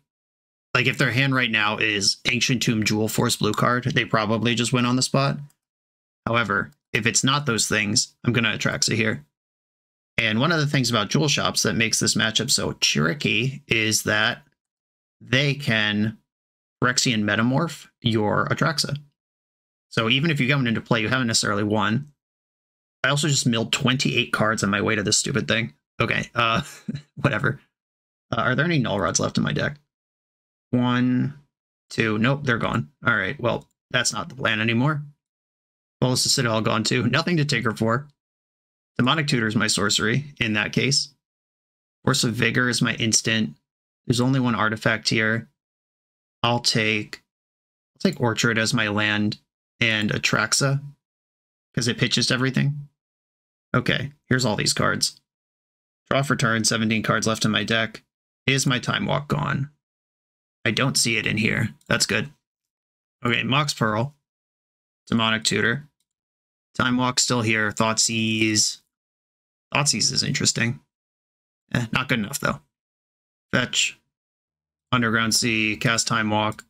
like if their hand right now is Ancient Tomb Jewel Force blue card, they probably just win on the spot. However, if it's not those things, I'm going to Atraxa here. And one of the things about Jewel Shops that makes this matchup so tricky is that they can Phyrexian Metamorph your Atraxa. So even if you come into play, you haven't necessarily won. I also just milled 28 cards on my way to this stupid thing. Okay, whatever. Are there any Null Rods left in my deck? 1, 2, nope, they're gone. All right, well, that's not the plan anymore. Bolas' Citadel gone too. Nothing to tinker for. Demonic Tutor is my sorcery in that case. Force of Vigor is my instant. There's only 1 artifact here. I'll take Orchard as my land and Atraxa because it pitches to everything. Okay, here's all these cards. Draw for turn, 17 cards left in my deck. Is my Time Walk gone? I don't see it in here. That's good. Okay, Mox Pearl. Demonic Tutor. Time Walk still here. Thoughtseize. Thoughtseize is interesting. Not good enough, though. Fetch. Underground Sea. Cast Time Walk.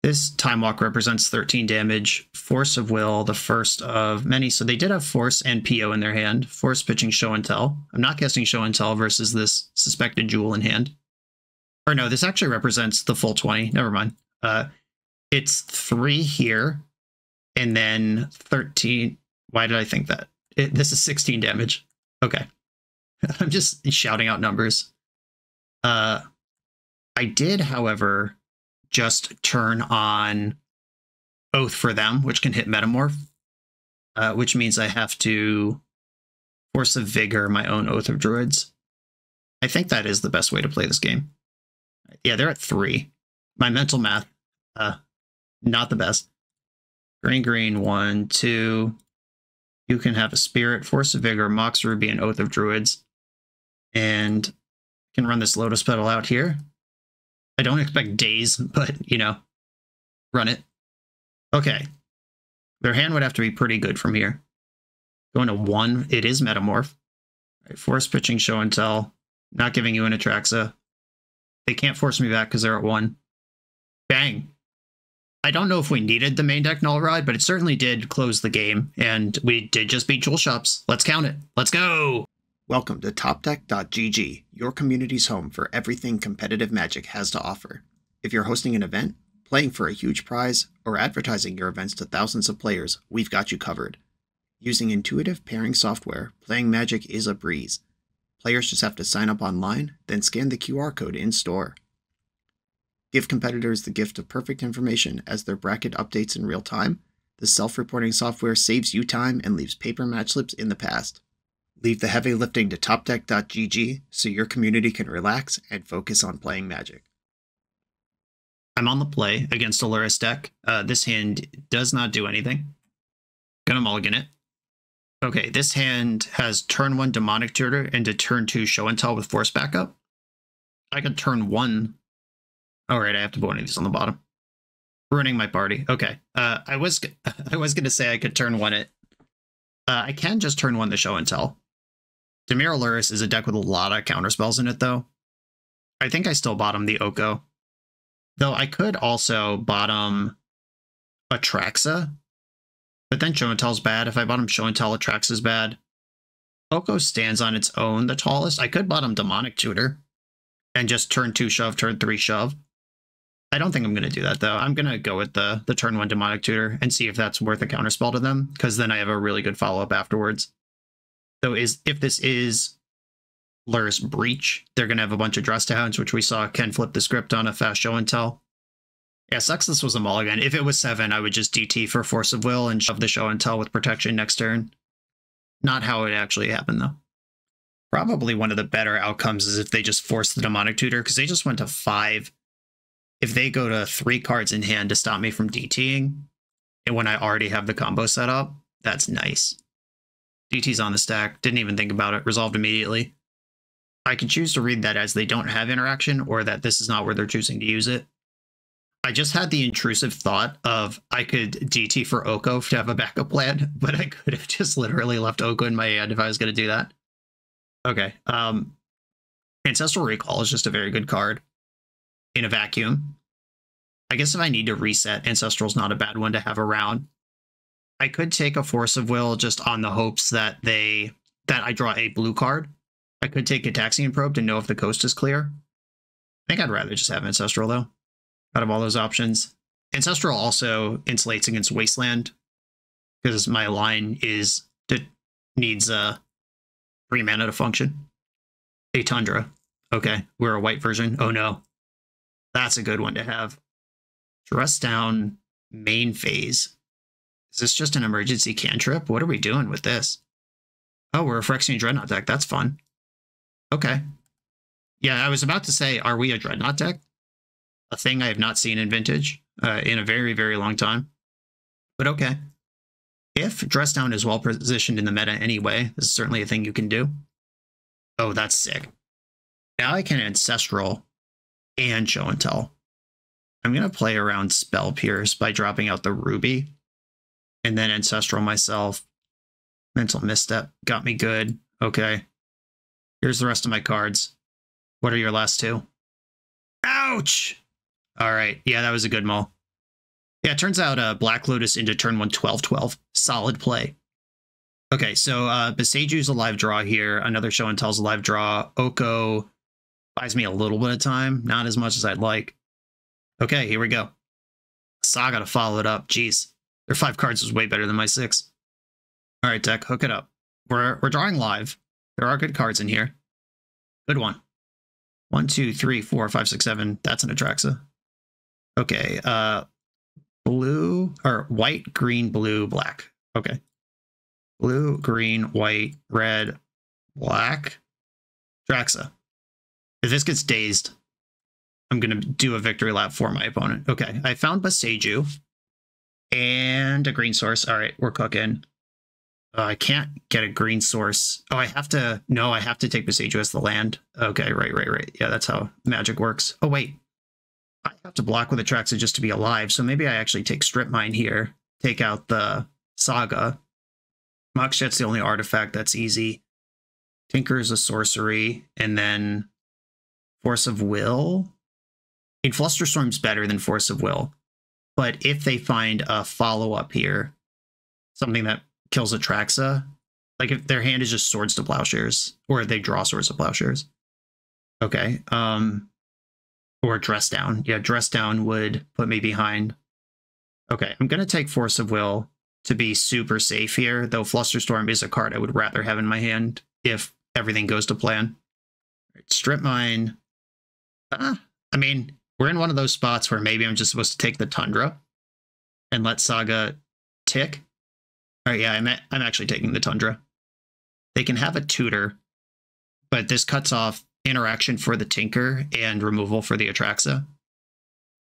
This Time Walk represents 13 damage. Force of Will, the first of many. So they did have Force and PO in their hand. Force pitching Show and Tell. I'm not casting Show and Tell versus this suspected Jewel in hand. Or no, this actually represents the full 20. Never mind. It's 3 here. And then 13. Why did I think that? This is 16 damage. Okay. I'm just shouting out numbers. I did, however, just turn on Oath for them, which can hit Metamorph, which means I have to Force of Vigor my own Oath of Druids. I think that is the best way to play this game. Yeah, they're at 3. My mental math, not the best. Green, 1, 2. You can have a Spirit, Force of Vigor, Mox Ruby, and Oath of Druids. And can run this Lotus Petal out here. I don't expect days, but, you know, run it. Okay. Their hand would have to be pretty good from here. Going to 1, it is Metamorph. Right, force pitching Show and Tell. Not giving you an Atraxa. They can't force me back because they're at 1. Bang. I don't know if we needed the main deck Null Ride, but it certainly did close the game, and we did just beat Jewel Shops. Let's count it. Let's go! Welcome to TopDeck.gg, your community's home for everything competitive Magic has to offer. If you're hosting an event, playing for a huge prize, or advertising your events to thousands of players, we've got you covered. Using intuitive pairing software, playing Magic is a breeze. Players just have to sign up online, then scan the QR code in-store. Give competitors the gift of perfect information as their bracket updates in real time. The self-reporting software saves you time and leaves paper match slips in the past. Leave the heavy lifting to TopDeck.gg so your community can relax and focus on playing Magic. I'm on the play against a Luris deck. This hand does not do anything. Gonna mulligan it. Okay, this hand has turn 1 Demonic Tutor into turn 2 Show and Tell with Force Backup. I could turn 1. All right, I have to put one of these on the bottom. Ruining my party. Okay, I was gonna say I could turn 1 it. I can just turn 1 the Show and Tell. Demir Luris is a deck with a lot of counterspells in it, though. I think I still bottom the Oko. Though I could also bottom Atraxa. But then Show and Tell's bad. If I bottom Show and Tell, Atraxa's bad. Oko stands on its own the tallest. I could bottom Demonic Tutor. And just turn 2 shove, turn 3 shove. I don't think I'm going to do that, though. I'm going to go with the turn 1 Demonic Tutor and see if that's worth a counterspell to them. Because then I have a really good follow-up afterwards. So if this is Luris Breach, they're going to have a bunch of Dress Downs, which we saw can flip the script on a fast Show and Tell. Yeah, sucks this was a mulligan. If it was 7, I would just DT for Force of Will and shove the Show and Tell with protection next turn. Not how it actually happened, though. Probably one of the better outcomes is if they just force the Demonic Tutor, because they just went to 5. If they go to 3 cards in hand to stop me from DTing, and when I already have the combo set up, that's nice. DT's on the stack, didn't even think about it, resolved immediately. I can choose to read that as they don't have interaction, or that this is not where they're choosing to use it. I just had the intrusive thought of I could DT for Oko to have a backup plan, but I could have just literally left Oko in my hand if I was going to do that. Okay, Ancestral Recall is just a very good card in a vacuum. I guess if I need to reset, Ancestral's not a bad one to have around. I could take a Force of Will just on the hopes that I draw a blue card. I could take Ataxian Probe to know if the coast is clear. I think I'd rather just have Ancestral, though, out of all those options. Ancestral also insulates against Wasteland, because my line needs 3 mana to function. A Tundra. Okay, we're a white version. Oh no. That's a good one to have. Dress Down main phase. Is this just an emergency cantrip? What are we doing with this? Oh, we're a Phyrexian Dreadnought deck. That's fun. Okay. Yeah, I was about to say, are we a Dreadnought deck? A thing I have not seen in Vintage in a very, very long time. But okay. If Dress Down is well positioned in the meta anyway, this is certainly a thing you can do. Oh, that's sick. Now I can Ancestral and Show and Tell. I'm going to play around Spell Pierce by dropping out the Ruby. And then Ancestral myself. Mental Misstep got me good. Okay. Here's the rest of my cards. What are your last 2? Ouch! All right. Yeah, that was a good mull. Yeah, it turns out Black Lotus into turn 1 12-12. Solid play. Okay, so Beseju's a live draw here. Another Show and Tell's a live draw. Oko buys me a little bit of time. Not as much as I'd like. Okay, here we go. Saga to follow it up. Jeez. Their 5 cards was way better than my 6. All right, deck, hook it up. We're drawing live. There are good cards in here. Good one. 1, 2, 3, 4, 5, 6, 7. That's an Atraxa. Okay. Blue or white, green, blue, black. Okay. Blue, green, white, red, black. Atraxa. If this gets dazed, I'm going to do a victory lap for my opponent. Okay. I found Boseiju and a green source. All right. We're cooking. I can't get a green source. Oh, I have to. No, I have to take Boseiju as the land. Okay. Right. Yeah, that's how Magic works. Oh, wait. I have to block with Atraxa just to be alive. So maybe I actually take Strip Mine here. Take out the Saga. Moxjet's the only artifact that's easy. Tinker is a sorcery. And then Force of Will. I mean, Flusterstorm's better than Force of Will. But if they find a follow-up here, something that kills Atraxa, like if their hand is just Swords to Plowshares, or they draw Swords to Plowshares. Okay. Or Dress Down. Yeah, Dress Down would put me behind. Okay, I'm going to take Force of Will to be super safe here, though Flusterstorm is a card I would rather have in my hand if everything goes to plan. Right, Strip Mine. I mean, we're in one of those spots where maybe I'm just supposed to take the Tundra and let Saga tick. All right, yeah, I'm actually taking the Tundra. They can have a tutor, but this cuts off interaction for the Tinker and removal for the Atraxa.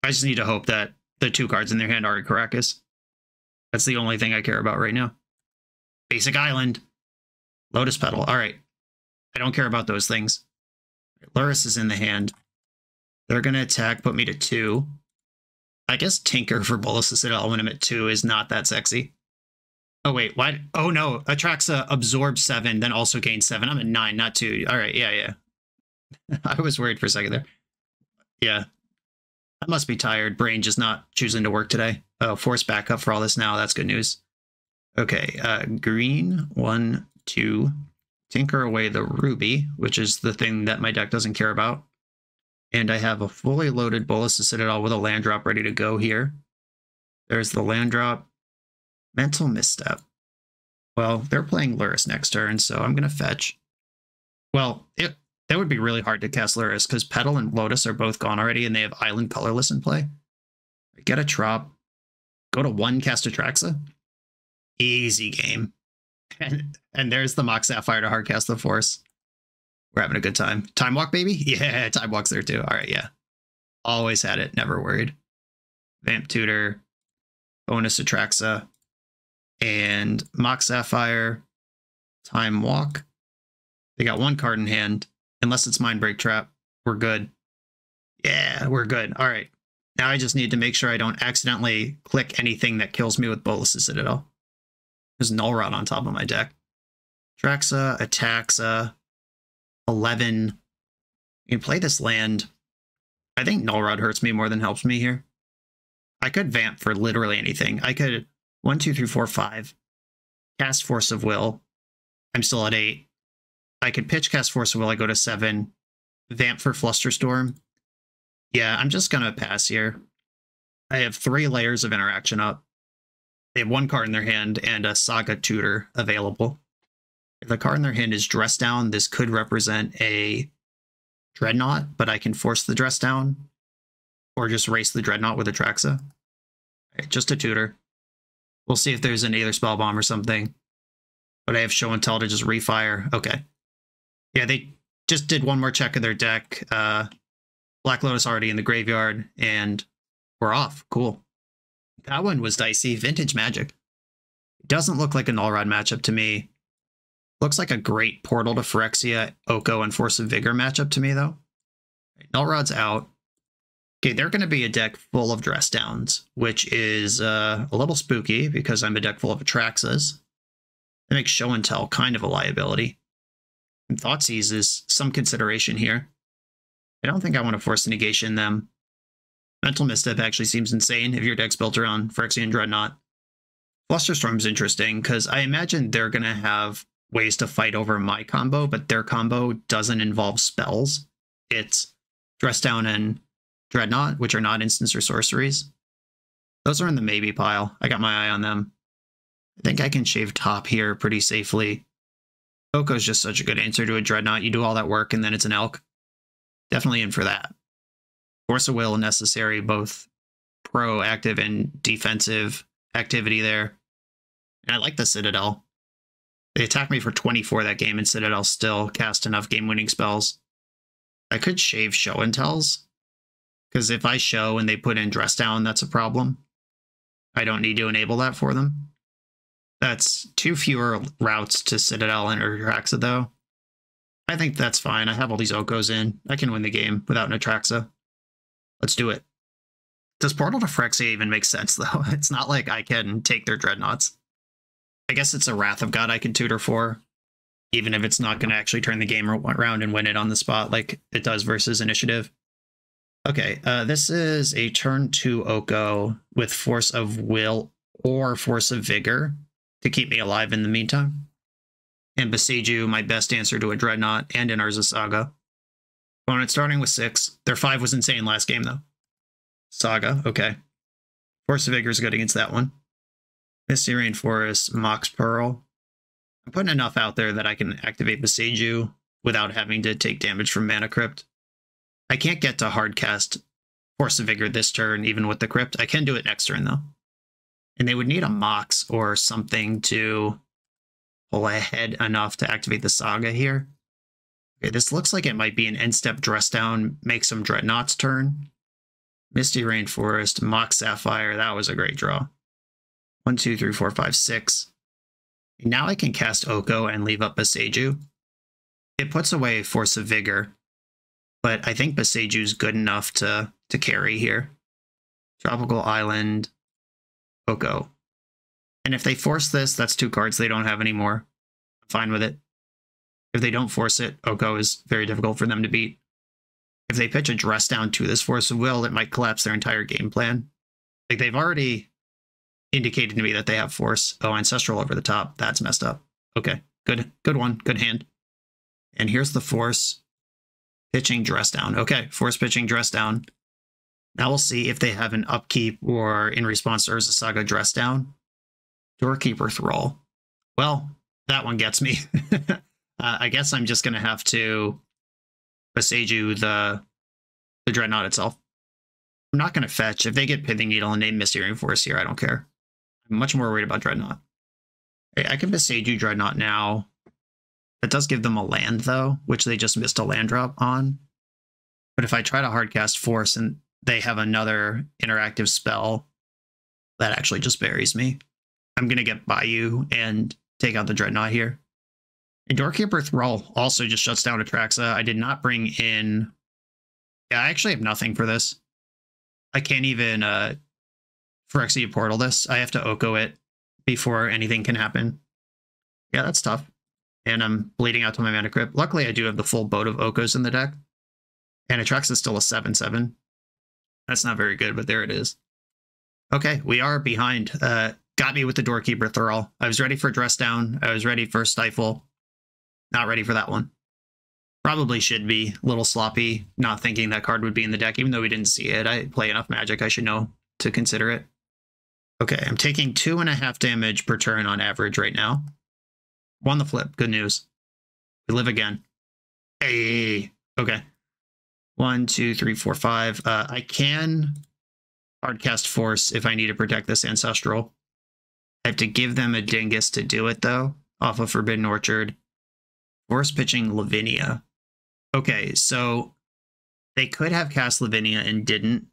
I just need to hope that the 2 cards in their hand are Caracas. That's the only thing I care about right now. Basic Island. Lotus Petal. All right. I don't care about those things. Lurrus is in the hand. They're going to attack, put me to 2. I guess Tinker for Bolas Citadel when I'm at 2 is not that sexy. Oh, wait. What? Oh, no. Atraxa absorbs 7, then also gains 7. I'm at 9, not 2. All right. Yeah. I was worried for a second there. Yeah. I must be tired. Brain just not choosing to work today. Oh, force backup for all this now. That's good news. Okay. Green. 1, 2. Tinker away the Ruby, which is the thing that my deck doesn't care about. And I have a fully loaded Bolas Citadel with a land drop ready to go here. There's the land drop. Mental Misstep. Well, they're playing Lurrus next turn, so I'm going to fetch. Well, that would be really hard to cast Lurrus because Petal and Lotus are both gone already and they have Island Colorless in play. Get a Trop. Go to 1, cast Atraxa. Easy game. And there's the Mox Sapphire to hardcast the Force. We're having a good time. Time Walk, baby? Yeah, Time Walk's there too. All right, yeah. Always had it, never worried. Vamp Tutor. Bonus Atraxa. And Mox Sapphire. Time Walk. They got 1 card in hand. Unless it's Mindbreak Trap, we're good. Yeah, we're good. All right. Now I just need to make sure I don't accidentally click anything that kills me with Bolas Citadel. There's Null Rod on top of my deck. Atraxa, Atraxa, 11. You can play this land. I think Null Rod hurts me more than helps me here. I could vamp for literally anything. I could 1, 2, 3, 4, 5. Cast Force of Will. I'm still at 8. I could pitch cast Force of Will. I go to 7. Vamp for Flusterstorm. Yeah, I'm just going to pass here. I have 3 layers of interaction up. They have 1 card in their hand and a Saga Tutor available. If the card in their hand is Dress Down, this could represent a Dreadnought, but I can force the Dress Down or just race the Dreadnought with Atraxa. Right, just a Tutor. We'll see if there's an Aether Spell Bomb or something. But I have Show and Tell to just refire. Okay. Yeah, they just did 1 more check of their deck. Black Lotus already in the graveyard, and we're off. Cool. That one was dicey. Vintage Magic. It doesn't look like a Null Rod matchup to me. Looks like a great Portal to Phyrexia, Oko, and Force of Vigor matchup to me, though. Null Rod's out. Okay, they're going to be a deck full of Dress Downs, which is a little spooky because I'm a deck full of Atraxas. That makes Show and Tell kind of a liability. And Thoughtseize is some consideration here. I don't think I want to force a negation them. Mental Misstep actually seems insane if your deck's built around Phyrexian Dreadnought. Flusterstorm's interesting because I imagine they're going to have ways to fight over my combo, but their combo doesn't involve spells. It's Dress Down and Dreadnought, which are not instants or sorceries. Those are in the maybe pile. I got my eye on them. I think I can shave top here pretty safely. Oko's just such a good answer to a Dreadnought. You do all that work and then it's an elk. Definitely in for that. Force of Will necessary, both proactive and defensive activity there. And I like the Citadel. They attacked me for 24 that game, and Citadel still cast enough game-winning spells. I could shave Show and Tells, because if I show and they put in Dress Down, that's a problem. I don't need to enable that for them. That's 2 fewer routes to Citadel and Atraxa, though. I think that's fine. I have all these Okos in. I can win the game without an Atraxa. Let's do it. Does Portal to Phyrexia even make sense, though? It's not like I can take their Dreadnoughts. I guess it's a Wrath of God I can tutor for, even if it's not going to actually turn the game around and win it on the spot like it does versus Initiative. Okay, this is a turn 2 Oko with Force of Will or Force of Vigor to keep me alive in the meantime. And Besiju, my best answer to a Dreadnought and an Urza Saga. Opponent starting with 6. Their 5 was insane last game, though. Saga, okay. Force of Vigor is good against that one. Misty Rainforest, Mox Pearl. I'm putting enough out there that I can activate Besiju without having to take damage from Mana Crypt. I can't get to hardcast Force of Vigor this turn, even with the Crypt. I can do it next turn, though. And they would need a Mox or something to pull ahead enough to activate the Saga here. Okay, this looks like it might be an end-step Dress Down, make some Dreadnoughts turn. Misty Rainforest, Mox Sapphire, that was a great draw. 1, 2, 3, 4, 5, 6. Now I can cast Oko and leave up Besiju. It puts away Force of Vigor, but I think Beseju's good enough to carry here. Tropical Island, Oko. And if they force this, that's 2 cards they don't have anymore. I'm fine with it. If they don't force it, Oko is very difficult for them to beat. If they pitch a Dress Down to this Force of Will, it might collapse their entire game plan. Like, they've already indicated to me that they have Force. Oh, Ancestral over the top. That's messed up. Okay, good one. Good hand. And here's the Force pitching Dress Down. Okay, Force pitching Dress Down. Now we'll see if they have an upkeep or in response to Urza Saga Dress Down. Doorkeeper Thrall. Well, that one gets me. I guess I'm just going to have to Beseju the Dreadnought itself. I'm not going to fetch. If they get Pithing Needle and name Misty Rainforest here, I don't care. I'm much more worried about Dreadnought. I can Beseju Dreadnought now. That does give them a land, though, which they just missed a land drop on. But if I try to hardcast Force and they have another interactive spell, that actually just buries me. I'm going to get Bayou and take out the Dreadnought here. And Doorkeeper Thrall also just shuts down Atraxa. I did not bring in... Yeah, I actually have nothing for this. I can't even Phyrexia Portal this. I have to Oko it before anything can happen. Yeah, that's tough. And I'm bleeding out to my Mana Crypt. Luckily, I do have the full boat of Okos in the deck. And Atraxa is still a 7/7. That's not very good, but there it is. Okay, we are behind. Got me with the Doorkeeper Thrall. I was ready for Dress Down. I was ready for Stifle. Not ready for that one. Probably should be a little sloppy, not thinking that card would be in the deck, even though we didn't see it. I play enough Magic, I should know to consider it. Okay, I'm taking 2.5 damage per turn on average right now. Won the flip. Good news. We live again. Hey. Okay. 1, 2, 3, 4, 5. I can hardcast Force if I need to protect this Ancestral. I have to give them a Dingus to do it, though, off of Forbidden Orchard. Force pitching Lavinia. Okay, so they could have cast Lavinia and didn't.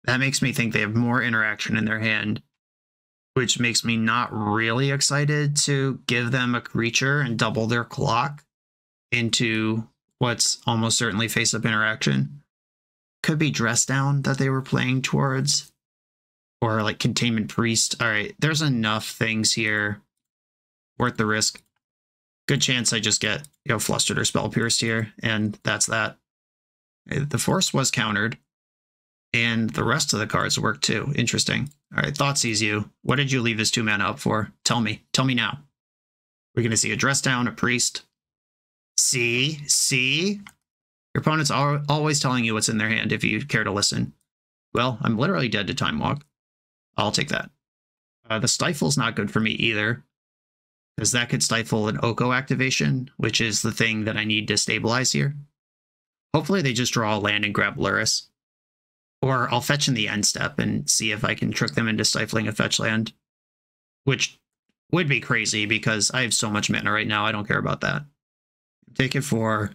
That makes me think they have more interaction in their hand, which makes me not really excited to give them a creature and double their clock into what's almost certainly face-up interaction. Could be Dress Down that they were playing towards, or like Containment Priest. All right, there's enough things here worth the risk. Good chance I just get, Flustered or Spell Pierced here, and that's that. The Force was countered, and the rest of the cards work too. Interesting. All right, Thoughtseize you. What did you leave this 2 mana up for? Tell me. Tell me now. We're going to see a Dress Down, a Priest. See? Your opponent's always telling you what's in their hand if you care to listen. Well, I'm literally dead to Time Walk. I'll take that. The Stifle's not good for me either. because that could stifle an Oko activation, which is the thing that I need to stabilize here. Hopefully they just draw a land and grab Luris. Or I'll fetch in the end step and see if I can trick them into stifling a fetch land, which would be crazy because I have so much mana right now. I don't care about that. Take it for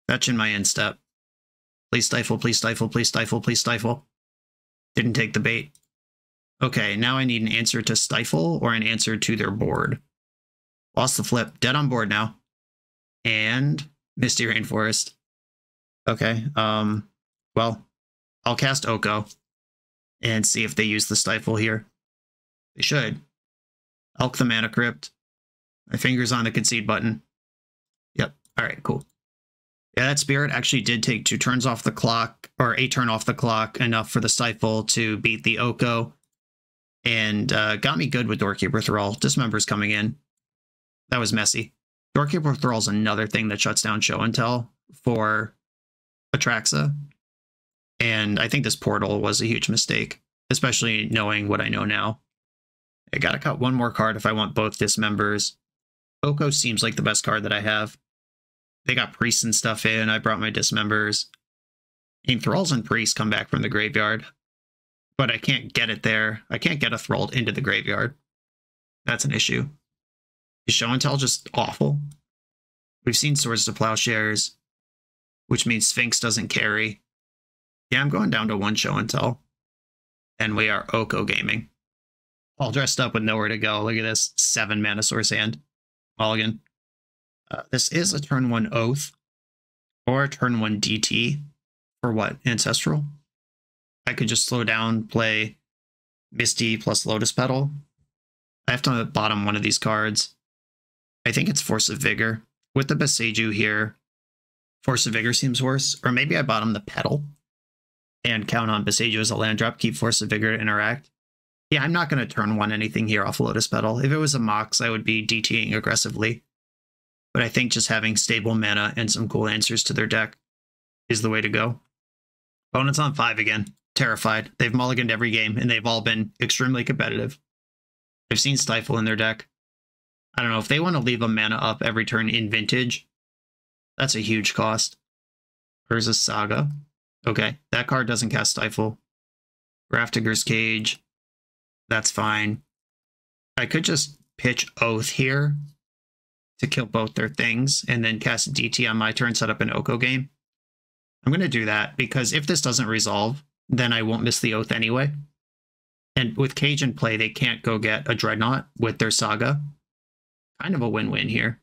fetch in my end step. Please stifle, please stifle, please stifle, please stifle. Didn't take the bait. Okay, now I need an answer to stifle or an answer to their board. Lost the flip. Dead on board now. And Misty Rainforest. Okay, well, I'll cast Oko and see if they use the stifle here. They should. Elk the Mana Crypt. My finger's on the concede button. Yep. All right, cool. Yeah, that Spirit actually did take 2 turns off the clock, or a turn off the clock, enough for the stifle to beat the Oko, and got me good with Doorkeeper Thrall. Dismember's coming in. That was messy. Doorkeeper Thrall's another thing that shuts down Show and Tell for Atraxa, and I think this portal was a huge mistake, especially knowing what I know now. I gotta cut one more card if I want both Dismembers. Oko seems like the best card that I have. They got priests and stuff in. I brought my Dismembers. And Thralls and priests come back from the graveyard. But I can't get it there. I can't get a Thrall into the graveyard. That's an issue. Is Show and Tell just awful? We've seen Swords to Plowshares, which means Sphinx doesn't carry. Yeah, I'm going down to 1 Show and Tell. And we are Oko gaming. All dressed up with nowhere to go. Look at this. 7 mana source hand. Mulligan. This is a turn 1 Oath. Or a turn 1 DT. For what? Ancestral? I could just slow down, play Misty plus Lotus Petal. I have to bottom one of these cards. I think it's Force of Vigor. With the Boseiju here, Force of Vigor seems worse. Or maybe I bottom the Petal and count on Boseiju as a land drop, keep Force of Vigor to interact. Yeah, I'm not going to turn 1 anything here off Lotus Petal. If it was a Mox, I would be DTing aggressively. But I think just having stable mana and some cool answers to their deck is the way to go. Opponent's on 5 again. Terrified. They've mulliganed every game, and they've all been extremely competitive. I've seen Stifle in their deck. I don't know, if they want to leave a mana up every turn in Vintage, that's a huge cost. There's a Saga. Okay, that card doesn't cast Stifle. Grafdigger's Cage. That's fine. I could just pitch Oath here to kill both their things, and then cast DT on my turn, set up an Oko game. I'm going to do that, because if this doesn't resolve, then I won't miss the Oath anyway. And with Cage in play, they can't go get a Dreadnought with their Saga. Kind of a win-win here.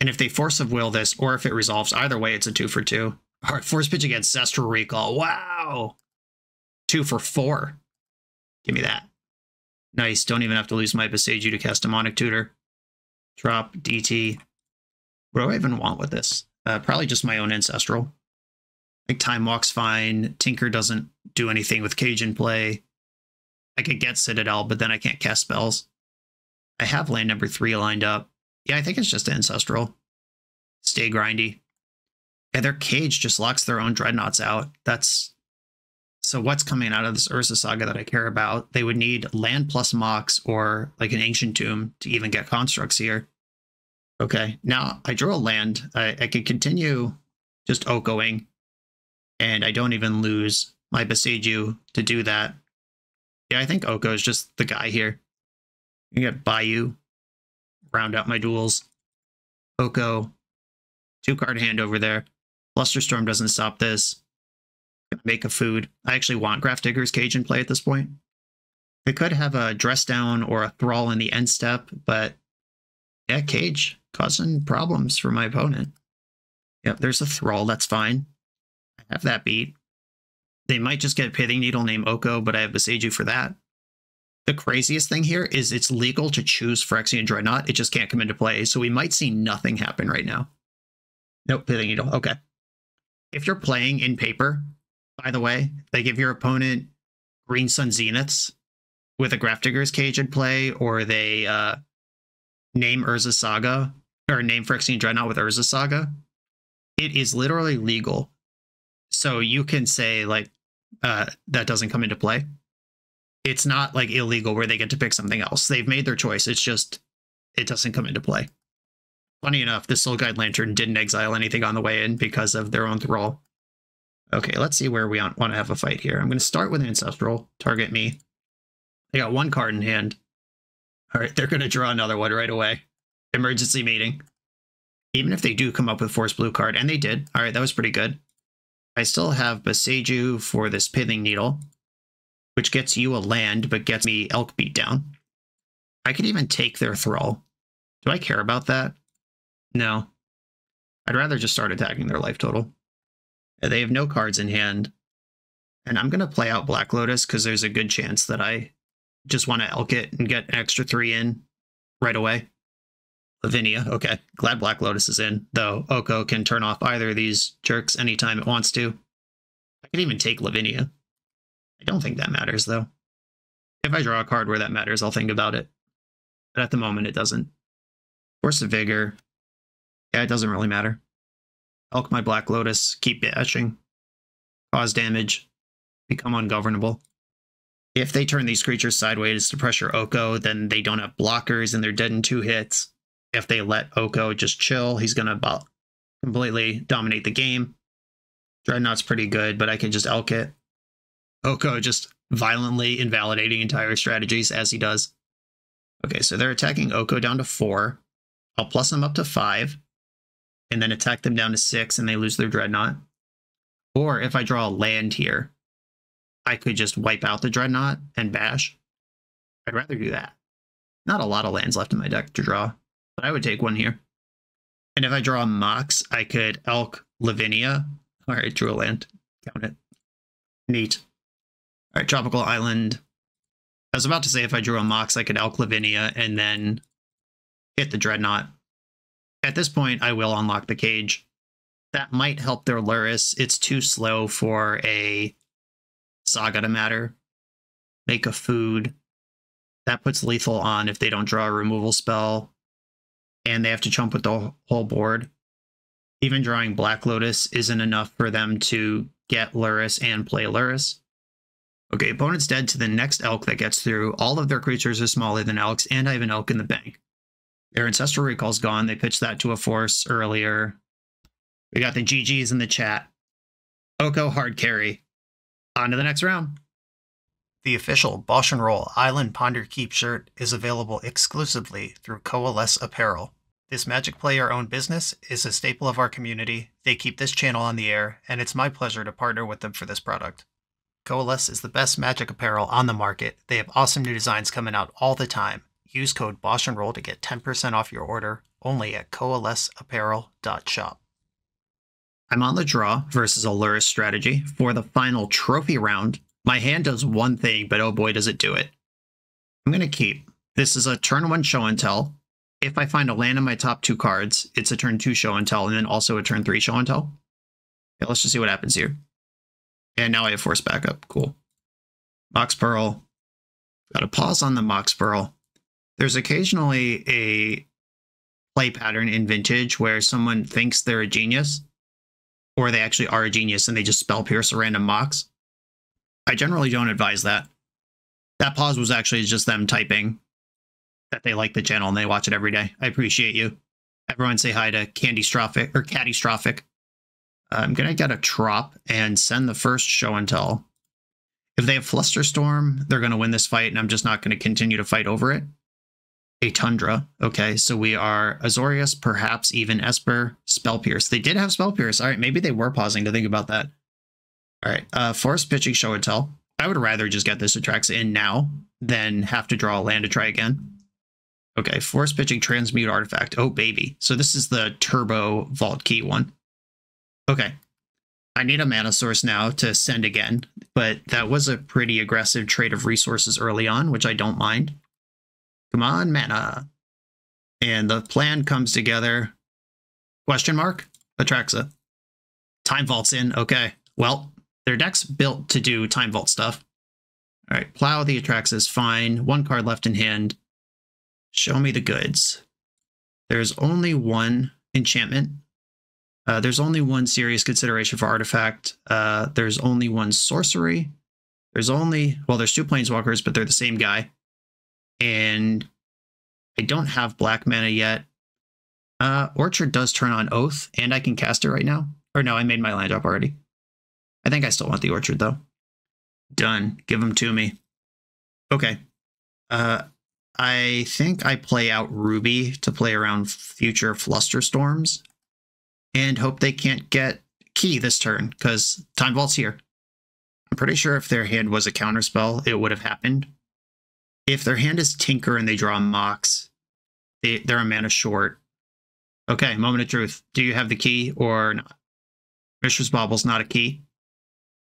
And if they Force of Will this, or if it resolves, either way, it's a 2 for 2. All right, Force Pitch against Ancestral Recall. Wow! 2 for 4. Give me that. Nice. Don't even have to lose my Boseiju to cast Demonic Tutor. Drop, DT. What do I even want with this? Probably just my own Ancestral. Like Time Walk's fine. Tinker doesn't do anything with Cage in play. I could get Citadel, but then I can't cast spells. I have land number 3 lined up. Yeah, I think it's just Ancestral. Stay grindy. Yeah, their Cage just locks their own Dreadnoughts out. That's... So what's coming out of this Urza Saga that I care about? They would need land plus Mox or like an Ancient Tomb to even get constructs here. Okay, now I drew a land. I could continue just Okoing, and I don't even lose my Boseiju to do that. Yeah, I think Oko is just the guy here. You get Bayou, round out my duels. Oko, 2-card hand over there. Blusterstorm doesn't stop this. Make a food. I actually want Grafdigger's Cage in play at this point. I could have a Dress Down or a Thrall in the end step, but yeah, Cage causing problems for my opponent. Yep, there's a Thrall, that's fine. I have that beat. They might just get Pithing Needle named Oko, but I have Boseiju for that. The craziest thing here is it's legal to choose Phyrexian Dreadnought, it just can't come into play, so we might see nothing happen right now. Nope, Pithing Needle, okay. If you're playing in paper, by the way, like if your opponent Green Sun Zeniths with a Grafdigger's Cage in play, or they name Urza Saga, or name Phyrexian Dreadnought with Urza Saga, it is literally legal. So you can say, like, that doesn't come into play. It's not, like, illegal where they get to pick something else. They've made their choice. It's just it doesn't come into play. Funny enough, the Soul Guide Lantern didn't exile anything on the way in because of their own thrall. Okay, let's see where we want to have a fight here. I'm going to start with Ancestral, target me. They got one card in hand. All right, they're going to draw another one right away. Emergency meeting. Even if they do come up with Force Blue card, and they did. All right, that was pretty good. I still have Boseiju for this Pithing Needle, which gets you a land, but gets me Elk Beatdown. I could even take their Thrall. Do I care about that? No. I'd rather just start attacking their life total. They have no cards in hand. And I'm going to play out Black Lotus because there's a good chance that I just want to Elk it and get an extra 3 in right away. Lavinia, okay. Glad Black Lotus is in, though Oko can turn off either of these jerks anytime it wants to. I could even take Lavinia. I don't think that matters, though. If I draw a card where that matters, I'll think about it. But at the moment, it doesn't. Force of Vigor. Yeah, it doesn't really matter. Elk my Black Lotus, keep bashing. Cause damage. Become ungovernable. If they turn these creatures sideways to pressure Oko, then they don't have blockers and they're dead in 2 hits. If they let Oko just chill, he's going to completely dominate the game. Dreadnought's pretty good, but I can just Elk it. Oko just violently invalidating entire strategies as he does. Okay, so they're attacking Oko down to 4. I'll plus them up to 5. And then attack them down to 6 and they lose their Dreadnought. Or if I draw a land here, I could just wipe out the Dreadnought and bash. I'd rather do that. Not a lot of lands left in my deck to draw, but I would take one here. And if I draw a Mox, I could Elk Lavinia. All right, drew a land. Count it. Neat. All right, Tropical Island. I was about to say if I drew a Mox, I could Elk Lavinia and then hit the Dreadnought. At this point, I will unlock the Cage. That might help their Lurrus. It's too slow for a Saga to matter. Make a food. That puts lethal on if they don't draw a removal spell. And they have to chump with the whole board. Even drawing Black Lotus isn't enough for them to get Lurrus and play Lurrus. Okay, opponent's dead to the next Elk that gets through. All of their creatures are smaller than Elks, and I have an Elk in the bank. Their Ancestral Recall's gone. They pitched that to a Force earlier. We got the GGs in the chat. Oko hard carry. On to the next round. The official BoshNRoll Island Ponder Keep shirt is available exclusively through Coalesce Apparel. This Magic player-owned business is a staple of our community. They keep this channel on the air, and it's my pleasure to partner with them for this product. Coalesce is the best Magic apparel on the market. They have awesome new designs coming out all the time. Use code BoshNRoll to get 10% off your order, only at coalesceapparel.shop. I'm on the draw versus a Lurrus strategy. For the final trophy round, my hand does one thing, but oh boy does it do it. I'm going to keep. This is a turn 1 show and tell. If I find a land in my top 2 cards, it's a turn 2 show and tell, and then also a turn 3 show and tell. Okay, let's just see what happens here. And now I have Force backup. Cool. Mox Pearl. Got to pause on the Mox Pearl. There's occasionally a play pattern in Vintage where someone thinks they're a genius, or they actually are a genius and they just spell pierce a random Mox. I generally don't advise that. That pause was actually just them typing that they like the channel and they watch it every day. I appreciate you. Everyone say hi to Candystrophic or Catastrophic. I'm going to get a Trop and send the first show and tell. If they have Flusterstorm, they're going to win this fight, and I'm just not going to continue to fight over it. A Tundra. Okay, so we are Azorius, perhaps even Esper, Spell Pierce. They did have Spell Pierce. All right, maybe they were pausing to think about that. All right, Forest Pitching Show and Tell. I would rather just get this Atraxa in now than have to draw a land to try again. Okay, Forest Pitching Transmute Artifact. Oh, baby. So this is the Turbo Vault Key one. Okay. I need a mana source now to send again, but that was a pretty aggressive trade of resources early on, which I don't mind. Come on, mana. And the plan comes together. Question mark? Atraxa. Time Vault's in. Okay. Well, their deck's built to do Time Vault stuff. All right. Plow the Atraxa is fine. 1 card left in hand. Show me the goods. There's only 1 enchantment. There's only 1 serious consideration for artifact. There's only 1 sorcery. There's only, well, there's 2 planeswalkers, but they're the same guy. And I don't have black mana yet. Orchard does turn on Oath, and I can cast it right now. Or no, I made my land drop already. I think I still want the Orchard, though. Done. Give them to me. Okay. I think I play out Ruby to play around future Flusterstorms and hope they can't get Key this turn, because Time Vault's here. I'm pretty sure if their hand was a counterspell, it would have happened. If their hand is Tinker and they draw Mox, they're a mana short. Okay, moment of truth. Do you have the key or not? Mishra's Bobble's not a key.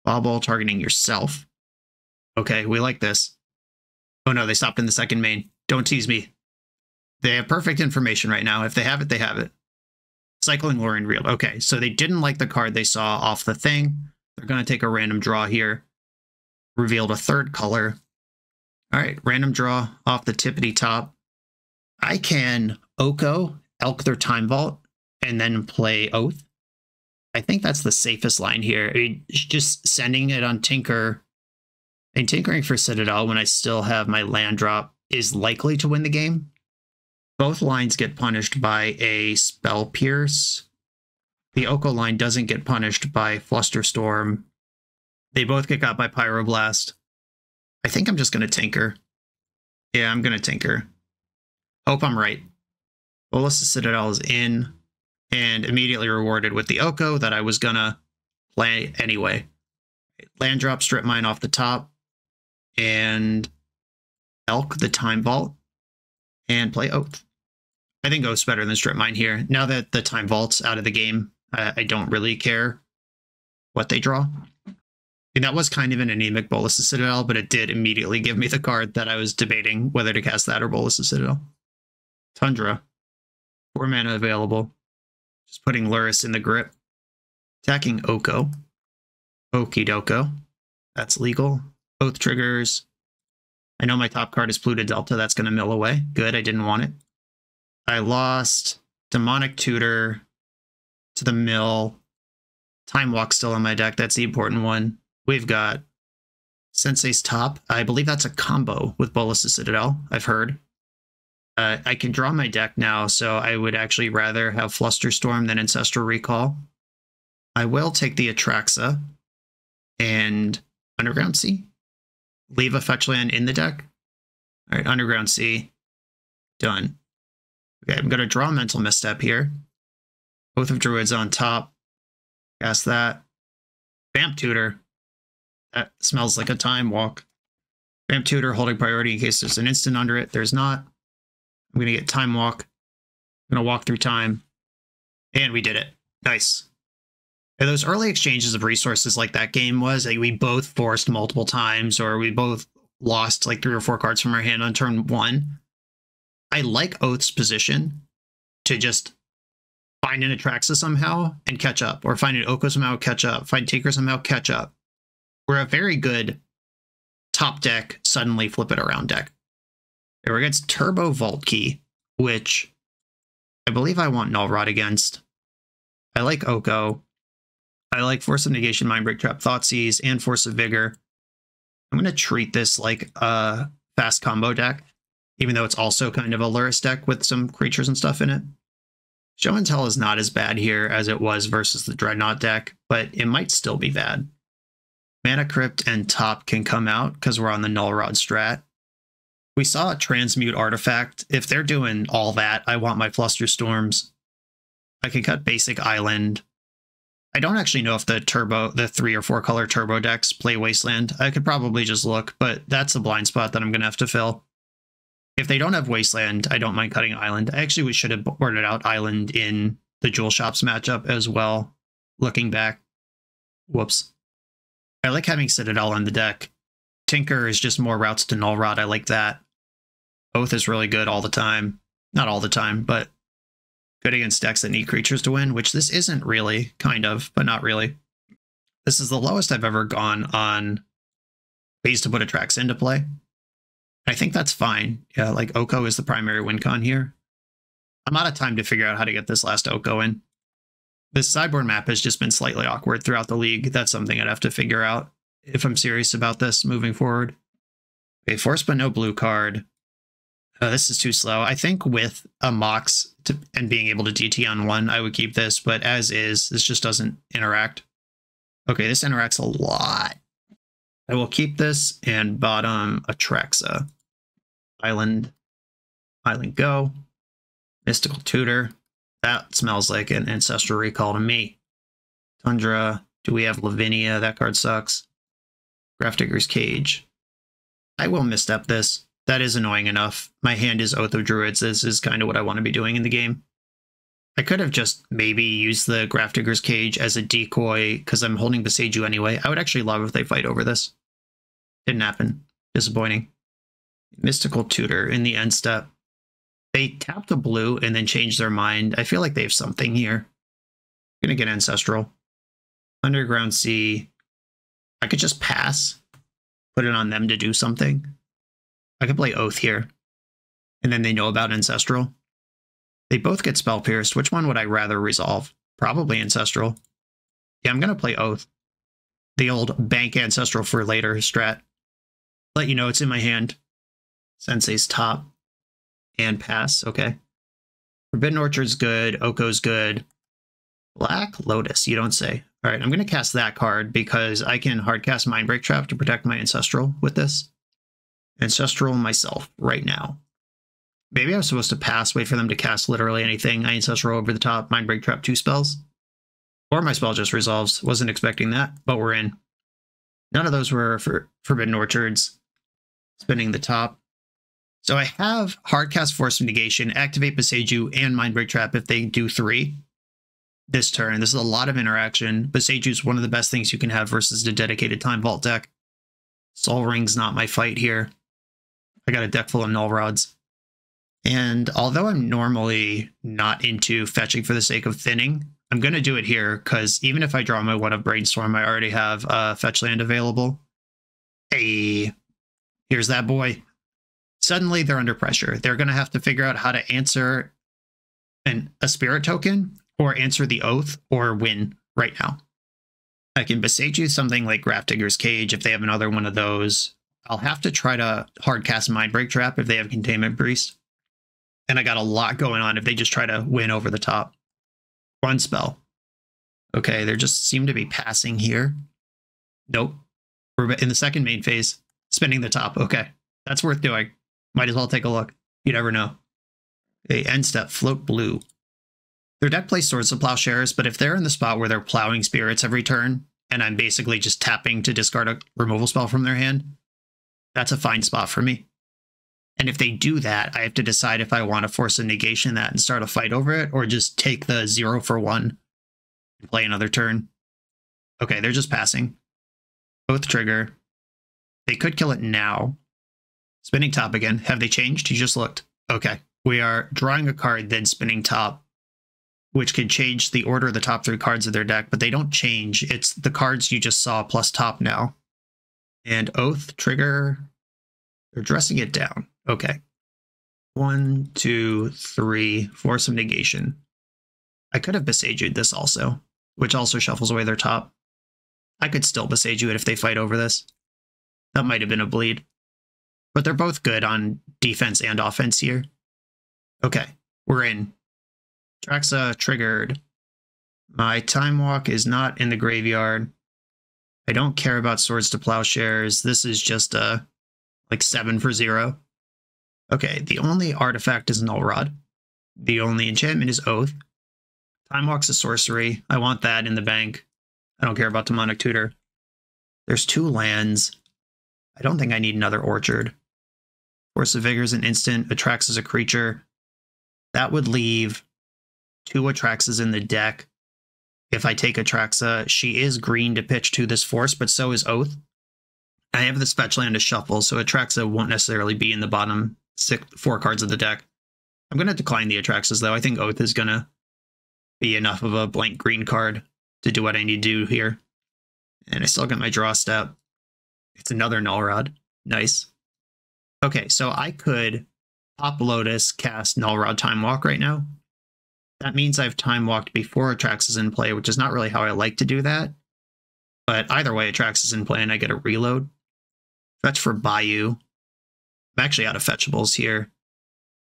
Bobble targeting yourself. Okay, we like this. Oh no, they stopped in the second main. Don't tease me. They have perfect information right now. If they have it, they have it. Cycling Lorien Real. Okay, so they didn't like the card they saw off the thing. They're going to take a random draw here. Revealed a third color. All right, random draw off the tippity top. I can Oko, Elk their Time Vault, and then play Oath. I think that's the safest line here. I mean, just sending it on Tinker and tinkering for Citadel when I still have my land drop is likely to win the game. Both lines get punished by a Spell Pierce. The Oko line doesn't get punished by Flusterstorm. They both get got by Pyroblast. I think I'm just going to Tinker. Yeah, I'm going to Tinker. Hope I'm right. Bolas' Citadel is in and immediately rewarded with the Oko that I was going to play anyway. Land drop, strip mine off the top, and Elk the Time Vault, and play Oath. I think Oath's better than strip mine here. Now that the Time Vault's out of the game, I don't really care what they draw. And that was kind of an anemic Bolas' Citadel, but it did immediately give me the card that I was debating whether to cast that or Bolas' Citadel. Tundra. 4 mana available. Just putting Luris in the grip. Attacking Oko. Okie doko. That's legal. Oath triggers. I know my top card is Polluted Delta. That's going to mill away. Good, I didn't want it. I lost Demonic Tutor to the mill. Time Walk still on my deck. That's the important one. We've got Sensei's Top. I believe that's a combo with Bolas' Citadel, I've heard. I can draw my deck now, so I would actually rather have Flusterstorm than Ancestral Recall. I will take the Atraxa and Underground Sea. Leave a fetch land in the deck. All right, Underground Sea. Done. Okay, I'm going to draw Mental Misstep here. Oath of Druids on top. Cast that. Vamp Tutor. That smells like a Time Walk. Vamp Tutor holding priority in case there's an instant under it. There's not. I'm going to get Time Walk. I'm going to walk through time. And we did it. Nice. And those early exchanges of resources like that game was, like, we both forced multiple times, or we both lost like 3 or 4 cards from our hand on turn 1. I like Oath's position to just find an Atraxa somehow and catch up, or find an Oko somehow, catch up, find Tinker somehow, catch up. We're a very good top deck, suddenly flip it around deck. We're against Turbo Vault Key, which I believe I want Null Rod against. I like Oko. I like Force of Negation, Mindbreak Trap, Thoughtseize, and Force of Vigor. I'm going to treat this like a fast combo deck, even though it's also kind of a Luris deck with some creatures and stuff in it. Show and Tell is not as bad here as it was versus the Dreadnought deck, but it might still be bad. Mana Crypt and Top can come out because we're on the Null Rod strat. We saw a Transmute Artifact. If they're doing all that, I want my Flusterstorms. I can cut basic Island. I don't actually know if the 3 or 4 color turbo decks play Wasteland. I could probably just look, but that's a blind spot that I'm going to have to fill. If they don't have Wasteland, I don't mind cutting Island. Actually, we should have boarded out Island in the Jewel Shops matchup as well, looking back. Whoops. I like having Citadel on the deck. Tinker is just more routes to Null Rod. I like that. Oath is really good all the time. Not all the time, but good against decks that need creatures to win, which this isn't really, kind of, but not really. This is the lowest I've ever gone on ways to put Atraxa into play. I think that's fine. Yeah, like Oko is the primary win con here. I'm out of time to figure out how to get this last Oko in. This sideboard map has just been slightly awkward throughout the league. That's something I'd have to figure out if I'm serious about this moving forward. Okay, force but no blue card. This is too slow. I think with a Mox and being able to DT on 1, I would keep this, but as is, this just doesn't interact. Okay, this interacts a lot. I will keep this and bottom Atraxa. Island go. Mystical Tutor. That smells like an Ancestral Recall to me. Tundra. Do we have Lavinia? That card sucks. Grafdigger's Cage. I will misstep this. That is annoying enough. My hand is Oath of Druids. This is kind of what I want to be doing in the game. I could have just maybe used the Grafdigger's Cage as a decoy because I'm holding Boseiju anyway. I would actually love if they fight over this. Didn't happen. Disappointing. Mystical Tutor in the end step. They tap the blue and then change their mind. I feel like they have something here. I'm going to get Ancestral. Underground Sea. I could just pass. Put it on them to do something. I could play Oath here. And then they know about Ancestral. They both get Spell Pierced. Which one would I rather resolve? Probably Ancestral. Yeah, I'm going to play Oath. The old bank Ancestral for later strat. Let you know it's in my hand. Sensei's top. And pass. Okay. Forbidden Orchard's good. Oko's good. Black Lotus, you don't say. All right, I'm going to cast that card because I can hardcast Mindbreak Trap to protect my Ancestral with this. Ancestral myself right now. Maybe I was supposed to pass, wait for them to cast literally anything. I Ancestral over the top, Mindbreak Trap 2 spells. Or my spell just resolves. Wasn't expecting that, but we're in. None of those were for Forbidden Orchards. Spinning the top. So I have hardcast Force of Negation, activate Boseiju, and Mindbreak Trap if they do 3 this turn. This is a lot of interaction. Boseiju is one of the best things you can have versus the dedicated Time Vault deck. Sol Ring's not my fight here. I got a deck full of Null Rods. And although I'm normally not into fetching for the sake of thinning, I'm going to do it here because even if I draw my one of Brainstorm, I already have a fetch land available. Hey, here's that boy. Suddenly they're under pressure. They're going to have to figure out how to answer a spirit token or answer the Oath or win right now. I can Boseiju something like Grafdigger's Cage if they have another one of those. I'll have to try to hardcast Mindbreak Trap if they have Containment Priest. And I got a lot going on if they just try to win over the top. One spell. Okay, they just seem to be passing here. Nope. We're in the second main phase. Spinning the top. Okay, that's worth doing. Might as well take a look. You never know. Okay, end step. Float blue. Their deck plays Swords of Plowshares, but if they're in the spot where they're plowing spirits every turn, and I'm basically just tapping to discard a removal spell from their hand, that's a fine spot for me. And if they do that, I have to decide if I want to force a negation that and start a fight over it, or just take the 0 for 1 and play another turn. Okay, they're just passing. Both trigger. They could kill it now. Spinning top again. Have they changed? You just looked. Okay. We are drawing a card, then spinning top, which could change the order of the top 3 cards of their deck, but they don't change. It's the cards you just saw plus top now. And Oath, trigger. They're dressing it down. Okay. 1, 2, 3. Force of negation. I could have Boseiju'd this also, which also shuffles away their top. I could still Boseiju it if they fight over this. That might have been a bleed. But they're both good on defense and offense here. Okay, we're in. Atraxa triggered. My Time Walk is not in the graveyard. I don't care about Swords to Plowshares. This is just like 7 for 0. Okay, the only artifact is Null Rod. The only enchantment is Oath. Time Walk's a sorcery. I want that in the bank. I don't care about Demonic Tutor. There's 2 lands. I don't think I need another Orchard. Force of Vigor is an instant. Atraxa is a creature. That would leave 2 Atraxas in the deck. If I take Atraxa, she is green to pitch to this force, but so is Oath. I have this fetch land to shuffle, so Atraxa won't necessarily be in the bottom 4 cards of the deck. I'm going to decline the Atraxas, though. I think Oath is going to be enough of a blank green card to do what I need to do here. And I still got my draw step. It's another Null Rod. Nice. Okay, so I could pop Lotus, cast Null Rod, Time Walk right now. That means I've Time Walked before Atraxa is in play, which is not really how I like to do that. But either way, Atraxa is in play and I get a reload. Fetch for Bayou. I'm actually out of fetchables here.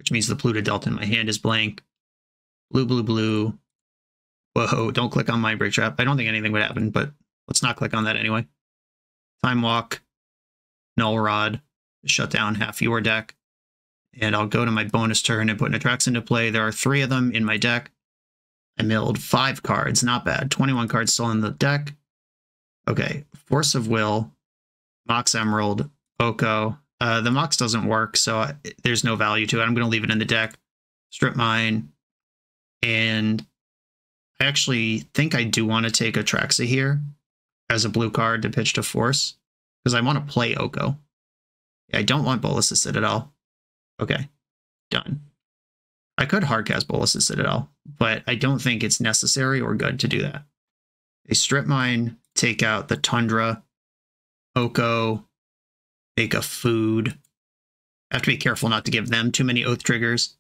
which means the polluted delta in my hand is blank. Blue, blue, blue. Whoa, don't click on Mind Break Trap. I don't think anything would happen, but let's not click on that anyway. Time Walk, Null Rod, shut down half your deck. And I'll go to my bonus turn and put an Atraxa into play. There are 3 of them in my deck. I milled 5 cards, not bad. 21 cards still in the deck. Okay, Force of Will, Mox Emerald, Oko. The Mox doesn't work, so there's no value to it. I'm going to leave it in the deck. Strip Mine. And I actually think I do want to take Atraxa here as a blue card to pitch to Force, because I want to play Oko. I don't want Bolas' Citadel. Okay, done. I could hardcast Bolas' Citadel, but I don't think it's necessary or good to do that. A Strip Mine, take out the Tundra, Oko, make a food. I have to be careful not to give them too many Oath triggers,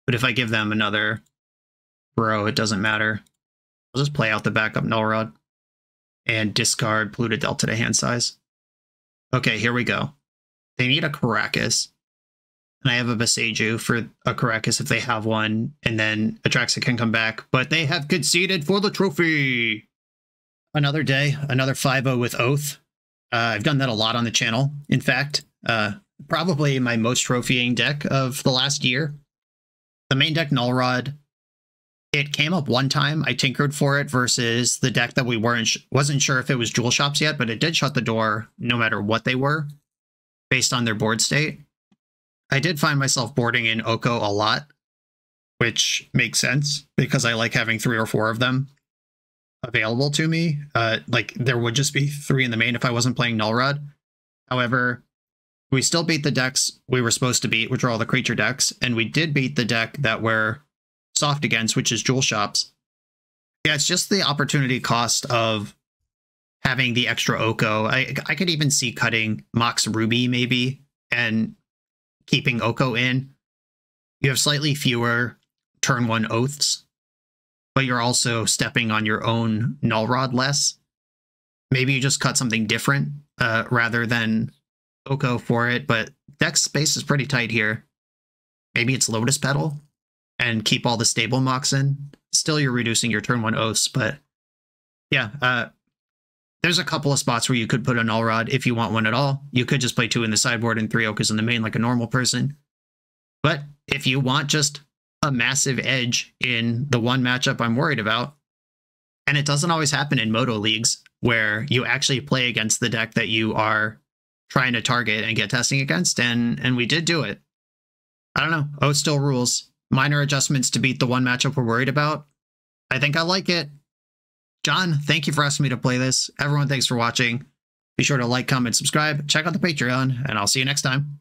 but if I give them another Bro, it doesn't matter. I'll just play out the backup Null Rod and discard polluted delta to hand size. Okay, here we go. They need a Caracas, and I have a Beseju for a Caracas if they have one, and then Atraxa can come back, but they have conceded for the trophy. Another day, another 5-0 with Oath. I've done that a lot on the channel. In fact, probably my most trophying deck of the last year. The main deck Null Rod, it came up one time. I tinkered for it versus the deck that we wasn't sure if it was Jewel Shops yet, but it did shut the door no matter what they were based on their board state. I did find myself boarding in Oko a lot, which makes sense because I like having 3 or 4 of them available to me. Like there would just be 3 in the main if I wasn't playing Null Rod. However, we still beat the decks we were supposed to beat, which are all the creature decks, and we did beat the deck that we're soft against, which is Jewel Shops. Yeah, it's just the opportunity cost of having the extra Oko. I could even see cutting Mox Ruby maybe and keeping Oko in. You have slightly fewer turn 1 Oaths, but you're also stepping on your own Null Rod less. Maybe you just cut something different rather than Oko for it, but deck space is pretty tight here. Maybe it's Lotus Petal and keep all the stable Mox in. Still, you're reducing your turn 1 Oaths, but yeah, there's a couple of spots where you could put a Null Rod if you want one at all. You could just play 2 in the sideboard and 3 Okas in the main like a normal person. But if you want just a massive edge in the one matchup I'm worried about, and it doesn't always happen in Moto leagues where you actually play against the deck that you are trying to target and get testing against, and we did do it. I don't know. Oath still rules. Minor adjustments to beat the one matchup we're worried about. I think I like it. John, thank you for asking me to play this. Everyone, thanks for watching. Be sure to like, comment, subscribe, check out the Patreon, and I'll see you next time.